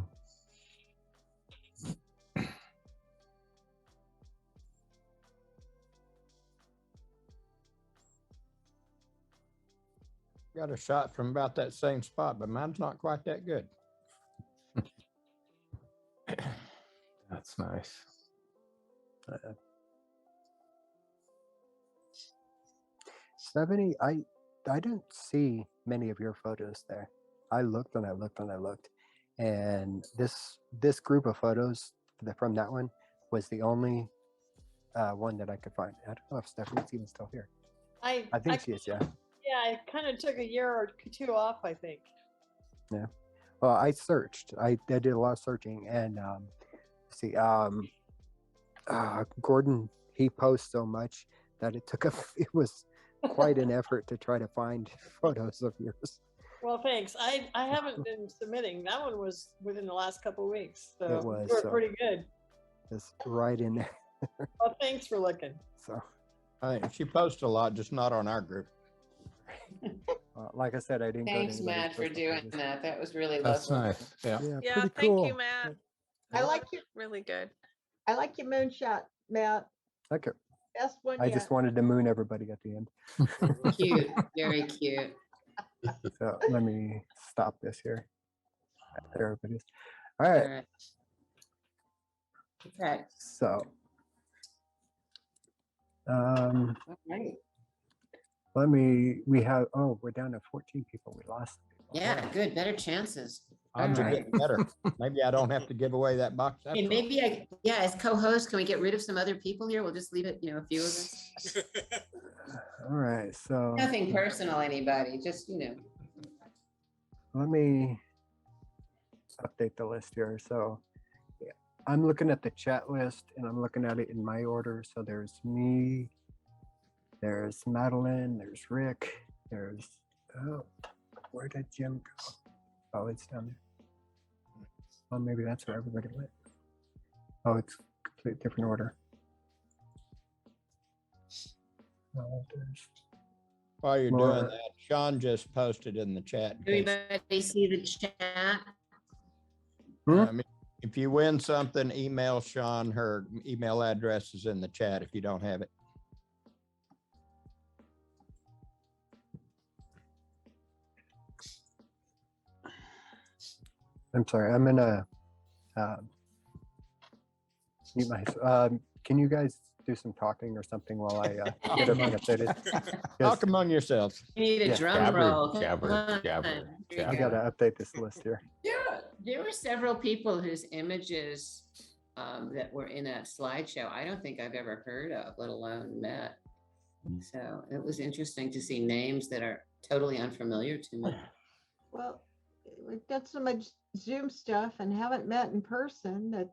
Got a shot from about that same spot, but mine's not quite that good. That's nice. Stephanie, I didn't see many of your photos there. I looked and I looked and I looked, and this group of photos from that one was the only one that I could find. I don't know if Stephanie's even still here. I think she is. Yeah. Yeah, I kind of took a year or two off, I think. Yeah. Well, I searched. I did a lot of searching, and Gordon, he posts so much that it was quite an effort to try to find photos of yours. Well, thanks. I haven't been submitting. That one was within the last couple of weeks, so It was, you were so- pretty good. It's right in there. Well, thanks for looking. So I think she posts a lot, just not on our group. Like I said, I didn't Thanks, go to anybody's Matt, for personal doing pages. that. That was really That's lovely. nice. Yeah. Yeah, Yeah, pretty thank cool. you, Matt. I like your Really good. moonshot, Matt. Okay. Best one I yet. just wanted to moon everybody at the end. Cute, very cute. So let me stop this here. There it is. All All right. right. Okay, So all right. we have, we're down to 14 people. We lost. Yeah, good, better chances. Odds are All right. getting better. Maybe I don't have to give away that box. Hey, after all. maybe as co-host, can we get rid of some other people here? We'll just leave it, a few of us. All right. So Nothing personal, anybody, just, let me update the list here. So yeah, I'm looking at the chat list and I'm looking at it in my order. So there's me, there's Madeline, there's Rick, there's, where did Jim go? Oh, it's down there. Oh, maybe that's where everybody went. Oh, it's complete different order. There's While you're more. doing that, Sean just posted in the chat. in case- everybody see the chat? If you win something, email Sean. Her email address is in the chat if you don't have it. I'm sorry, I'm gonna mute my. Can you guys do some talking or something while I get everything updated? Talk among yourselves. You need a Yeah. drum Jabber, roll. Come jabber, on. jabber, Here you jabber. I go. gotta update this list here. There were several people whose images that were in that slideshow I don't think I've ever heard of, let alone met. So it was interesting to see names that are totally unfamiliar to me. Well, we've got so much Zoom stuff and haven't met in person that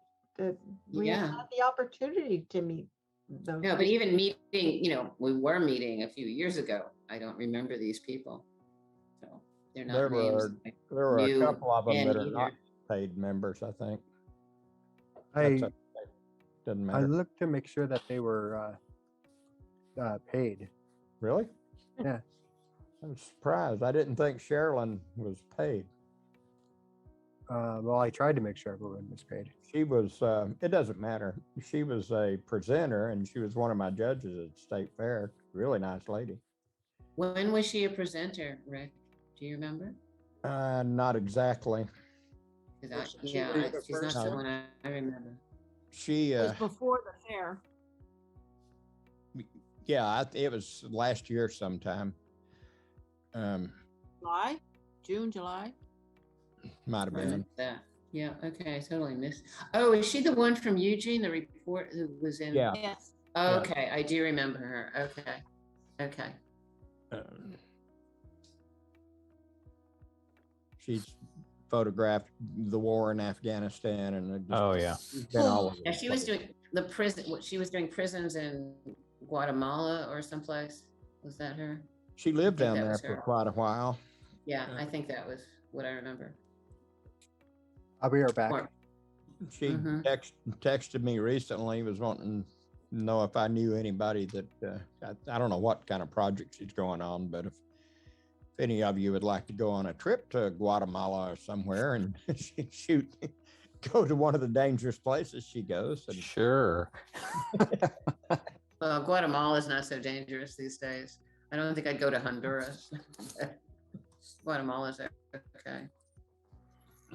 we haven't Yeah. had the opportunity to meet those. No, but even meeting, we were meeting a few years ago. I don't remember these people. So they're There not names. were there were a knew couple of them then that are either. not paid members, I think. I That's okay. Doesn't I matter. looked to make sure that they were paid. Really? Yeah. I was surprised. I didn't think Sherilyn was paid. Well, I tried to make sure everyone was paid. She was, it doesn't matter. She was a presenter and she was one of my judges at State Fair. Really nice lady. When was she a presenter, Rick? Do you remember? Not exactly. 'Cause Was she yeah, one of the she's not first the one? one I remember. She, It was before the fair. yeah, it was last year sometime. July, June, July. Might have I been. missed that. Yeah, okay, I totally missed. Oh, is she the one from Eugene, the report who was in? Yeah. Yes. Oh, okay, I do remember her. Okay. Okay. She's photographed the war in Afghanistan and it just Oh, yeah. been all over Yeah, the she was place. doing the prison, she was doing prisons in Guatemala or someplace. Was that her? She lived think down that there was for her. quite a while. Yeah, I think that was what I remember. I'll be right back. Or- She Mhm. texted me recently, was wanting to know if I knew anybody that, I don't know what kind of project she's going on, but if any of you would like to go on a trip to Guatemala or somewhere and go to one of the dangerous places she goes. And Sure. Well, Guatemala is not so dangerous these days. I don't think I'd go to Honduras. Guatemala's okay.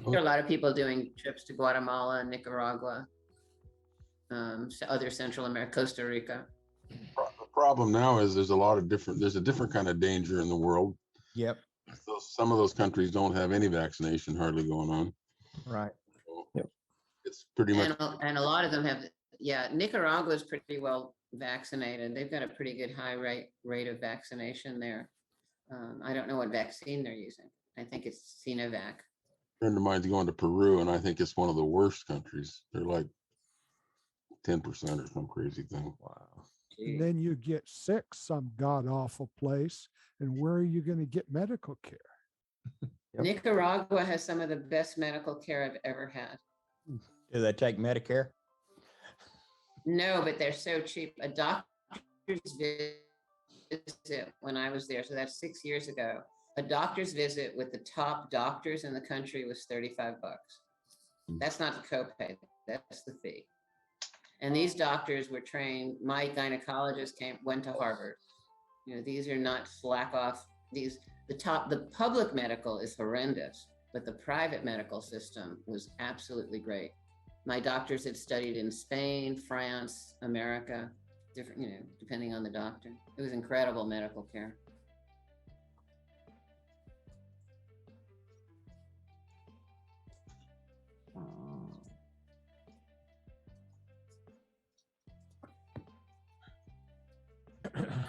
There are a lot of people doing trips to Guatemala and Nicaragua, other Central America, Costa Rica. The problem now is there's a different kind of danger in the world. Yep. So some of those countries don't have any vaccination hardly going on. Right. So it's pretty much. And a lot of them have, Nicaragua is pretty well vaccinated. They've got a pretty good high rate of vaccination there. I don't know what vaccine they're using. I think it's Sinovac. A friend of mine's going to Peru, and I think it's one of the worst countries. They're like 10% or some crazy thing. Wow. And then you get sick some god awful place, and where are you going to get medical care? Yep. Nicaragua has some of the best medical care I've ever had. Do they take Medicare? No, but they're so cheap. A doctor's visit when I was there, so that's 6 years ago. a doctor's visit with the top doctors in the country was $35. That's not the copay, that's the fee. And these doctors were trained, my gynecologist went to Harvard. You know, these are not slack off, the public medical is horrendous, but the private medical system was absolutely great. My doctors had studied in Spain, France, America, different, you know, depending on the doctor. It was incredible medical care.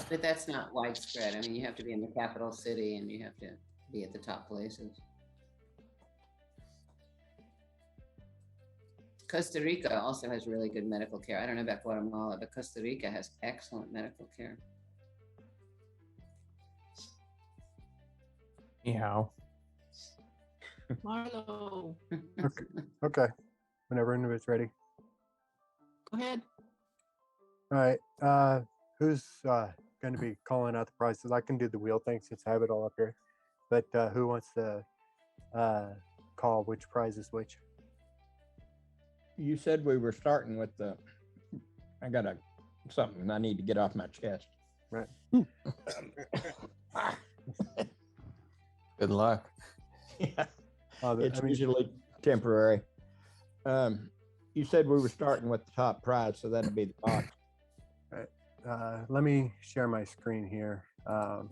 But that's not widespread. I mean, you have to be in the capital city and you have to be at the top places. Costa Rica also has really good medical care. I don't know about Guatemala, but Costa Rica has excellent medical care. Meow. Marlo, Okay. Okay. Whenever anybody's ready. go ahead. All right. Who's going to be calling out the prizes? I can do the wheel thing since I have it all up here. But who wants to call which prize is which? You said we were starting with I got something I need to get off my chest. Right. Good luck. Yeah. I It's mean, usually temporary. You said we were starting with the top prize, so that'd be the box. let me share my screen here. I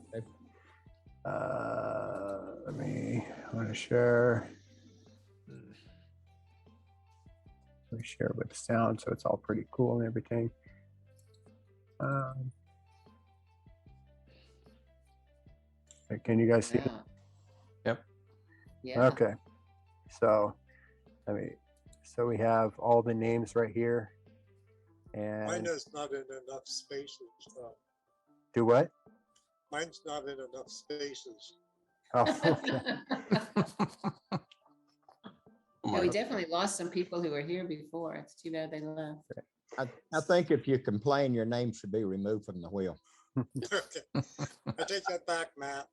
want to share. Let me share with sound, so it's all pretty cool and everything. Can you guys see it? Yep. Yeah. Okay. So, so we have all the names right here. Mine And is not in enough spaces. do what? Mine's not in enough spaces. Oh, okay. Yeah, we definitely lost some people who were here before. It's too bad they left. I think if you complain, your name should be removed from the wheel. Okay. I take that back, Matt.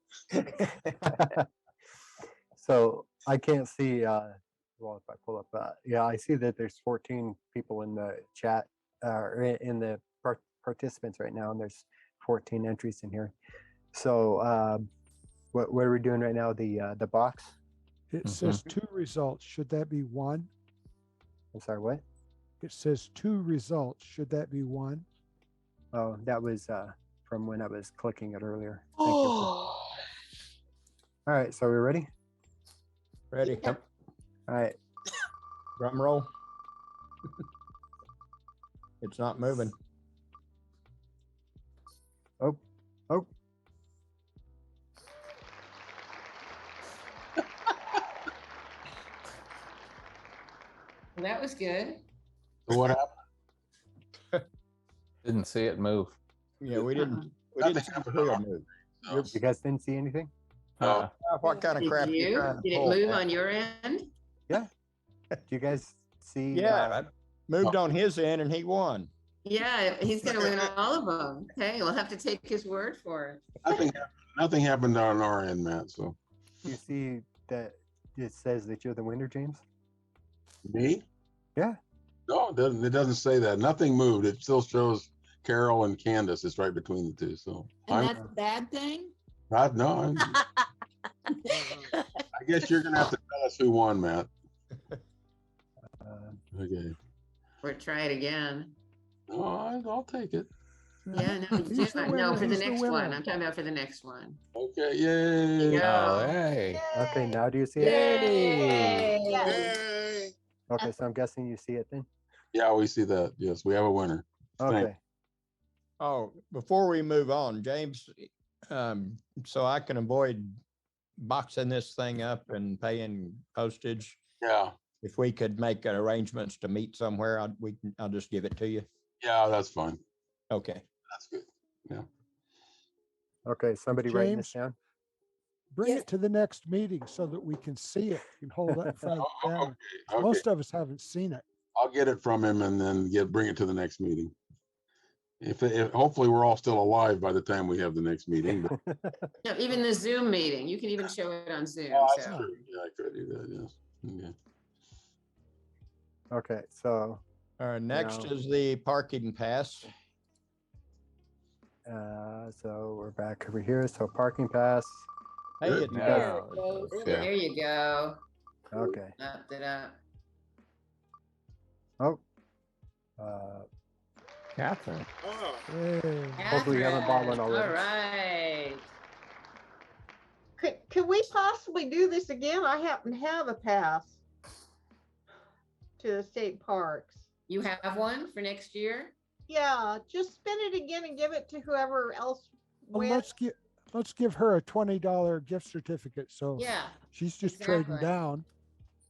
So I can't see, well, if I pull up, yeah, I see that there's 14 people in the chat, in the participants right now, and there's 14 entries in here. So what are we doing right now? The box? It says 2 results. Should that be 1? I'm sorry, what? It says 2 results. Should that be 1? Oh, that was from when I was clicking it earlier. Thank you. All right, so we're ready? Ready? All right. Drum roll. It's not moving. Oh. Well, that was good. So what happened? Didn't see it move. Yeah, we didn't see the wheel move. You guys didn't see anything? What kind of crap Did you you? trying to Did it pull, move man? on your end? Yeah. Do you guys see? Yeah, I moved on his end and he won. Yeah, he's gonna win all of them. Okay, we'll have to take his word for it. Nothing happened on our end, Matt. So You see that it says that you're the winner, James? me? Yeah. No, it doesn't say that. Nothing moved. It still shows Carol and Candace. It's right between the two. So And that's a bad thing? no. I guess you're gonna have to tell us who won, Matt. Okay. Or try it again. No, I'll take it. Yeah, no, Who's the no, winner? for the Who's the next winner? one. I'm talking about for the next one. Okay, yay. Oh, hey. Okay, now do you see it? Yay. Yay! Okay, so I'm guessing you see it then? Yeah, we see that. Yes, we have a winner. Okay. Oh, before we move on, James, so I can avoid boxing this thing up and paying postage, Yeah. if we could make arrangements to meet somewhere, I'll just give it to you. Yeah, that's fine. Okay. That's good. Yeah. Okay, somebody writing this James? down? Bring it to the next meeting so that we can see it. You can hold that in front of the camera. Okay. Most of us haven't seen it. I'll get it from him and then bring it to the next meeting. If hopefully we're all still alive by the time we have the next meeting. But, No, even the Zoom meeting, you can even show it on Zoom. oh, that's So. true. Yeah, I could do that. Yes. Okay. Okay, so Next Now- is the parking pass. so we're back over here. So parking pass. Hey, Good. it's Now There got- it goes. Okay. There you go. Okay. Up it up. Oh. Uh, Catherine. Oh, Hey. Hopefully you haven't bought one Catherine, already. All right. Could we possibly do this again? I happen to have a pass to the state parks. You have one for next year? Yeah, just spin it again and give it to whoever else Well, wins. let's give her a $20 gift certificate. So Yeah. she's just trading exactly. down.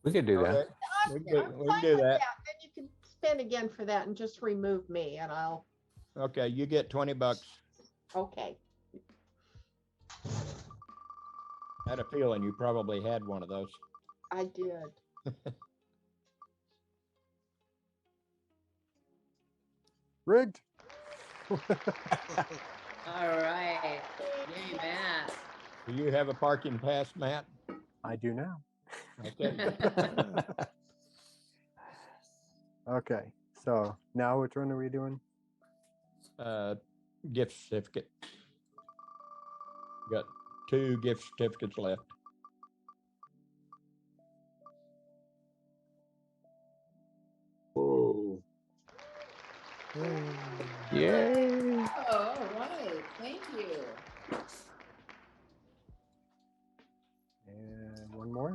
We could do that. Okay, we can do- I'm we fine can do with that. Then you can spin again for that and just remove me and I'll, Okay, you get $20. okay. I had a feeling you probably had one of those. I did. rigged. All right. Yay, Matt. Do you have a parking pass, Matt? I do now. Okay. Okay, so now which one are we doing? Gift certificate. Got 2 gift certificates left. Whoa. Yay. Oh, all right. Thank you. And one more.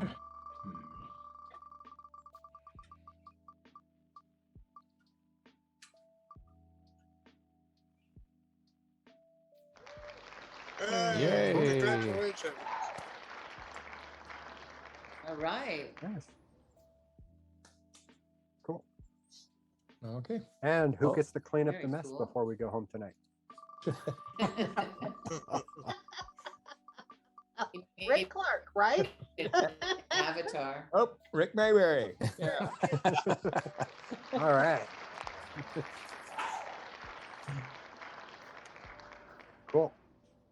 hey, Yay. congratulations. All right. Yes. Cool. Okay. And who Oh, gets to clean up very the mess cool. before we go home tonight? Rick Clark, right? Avatar. Oh, Rick Mayberry. Yeah. All right. Cool.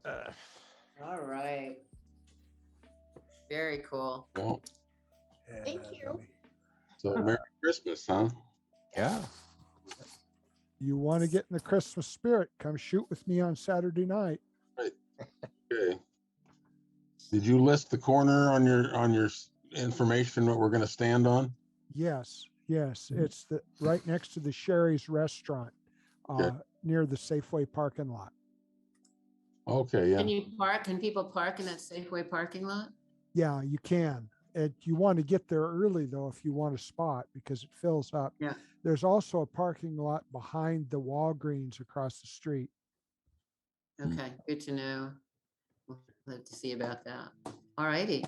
All right. Very cool. Well, Thank And you. let me- so Merry Christmas, huh? Yeah. You want to get in the Christmas spirit? Come shoot with me on Saturday night. Okay. Did you list the corner on your information what we're going to stand on? Yes, yes. It's right next to the Sherry's restaurant, Okay. near the Safeway parking lot. Okay, yeah. Can you park? Can people park in that Safeway parking lot? Yeah, you can. And you want to get there early though if you want a spot because it fills up. Yeah. There's also a parking lot behind the Walgreens across the street. Okay, good to know. We'll have to see about that. All righty.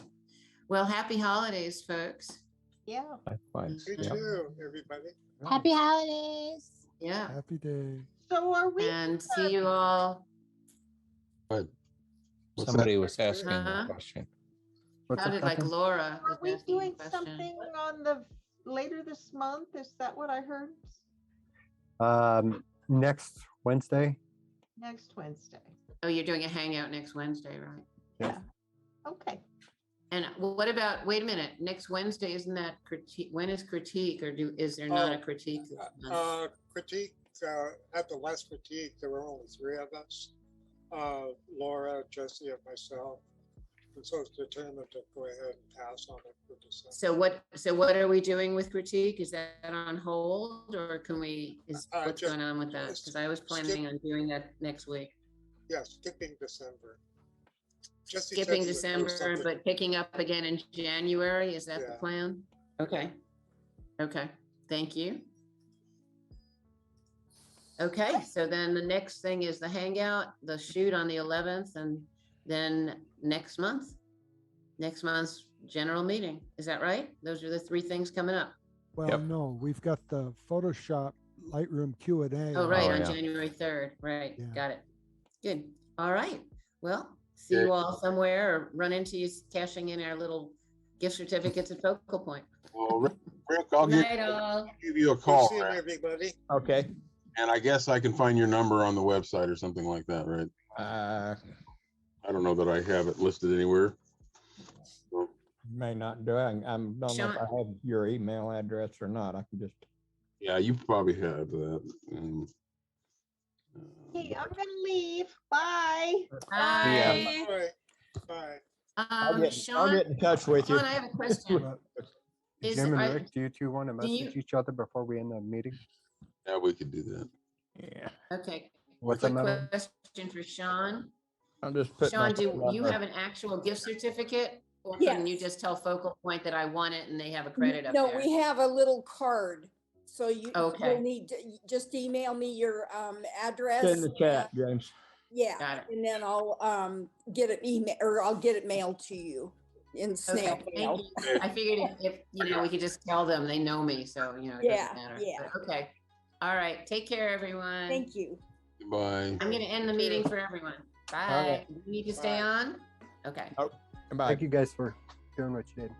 Well, happy holidays, folks. Yeah. Likewise. You Yep. too, everybody. Happy holidays. Yeah. Happy day. So are we? And see you all. But what's Somebody was asking Huh? a question. What's Sounded up, like Catherine? Laura was Are we asking a doing question. something on the later this month? Is that what I heard? Next Wednesday. Next Wednesday. Oh, you're doing a hangout next Wednesday, right? Yeah. Okay. And what about, wait a minute, next Wednesday, isn't that critique? When is critique or is there not a Oh, critique? this month? Critique, at the last critique, there were only 3 of us. Laura, Jesse, and myself. And so it's determined to go ahead and pass on it for December. So what are we doing with critique? Is that on hold or can we, what's just- going on with that? Because I was planning on doing that next week. Yeah, skipping December. Jesse said Skipping he would do December, something- but picking up again in January, is that the Yeah. plan? Okay. Okay, thank you. Okay, so then the next thing is the hangout, the shoot on the 11th, and then next month's general meeting. Is that right? Those are the 3 things coming up. Well, Yep. no, we've got the Photoshop Lightroom Q&A. Oh, right, Oh, on yeah. January 3rd, right, Yeah. got it. Good, all right. Well, see you all somewhere or run into you cashing in our little gift certificates at Focal Point. Well, Rick, I'll Good night, all. give you a Good call. seeing Rick. everybody. Okay. And I guess I can find your number on the website or something like that, right? I don't know that I have it listed anywhere. So, May not do. I don't know if I have your email address or not. I can just. yeah, you probably have that. Hey, I'm gonna leave. Bye. Bye. All right. Bye. I'll Sean, get in touch with you. Sean, I have a question. Is Jim and are- Rick, do you two want to do you- message each other before we end the meeting? Yeah, we could do that. Yeah. Okay. What's Quick that, Madeline? question for Sean. I'll just put. Sean, my do phone you number. have an actual gift certificate? Or can you Yes. just tell Focal Point that I want it and they have a credit up No, there? we have a little card. So you'll Okay. need to just email me your address. It's in the chat, James. Yeah, Got it. and then I'll get it email or I'll get it mailed to you in snail Okay, mail. thank you. I figured if we could just tell them, they know me, so it Yeah, doesn't matter. yeah. But, okay. All right. Take care, everyone. Thank you. Bye. I'm gonna end the meeting for everyone. Bye. right. Do you need to stay on? Okay. Bye. Thank you guys for doing what you did.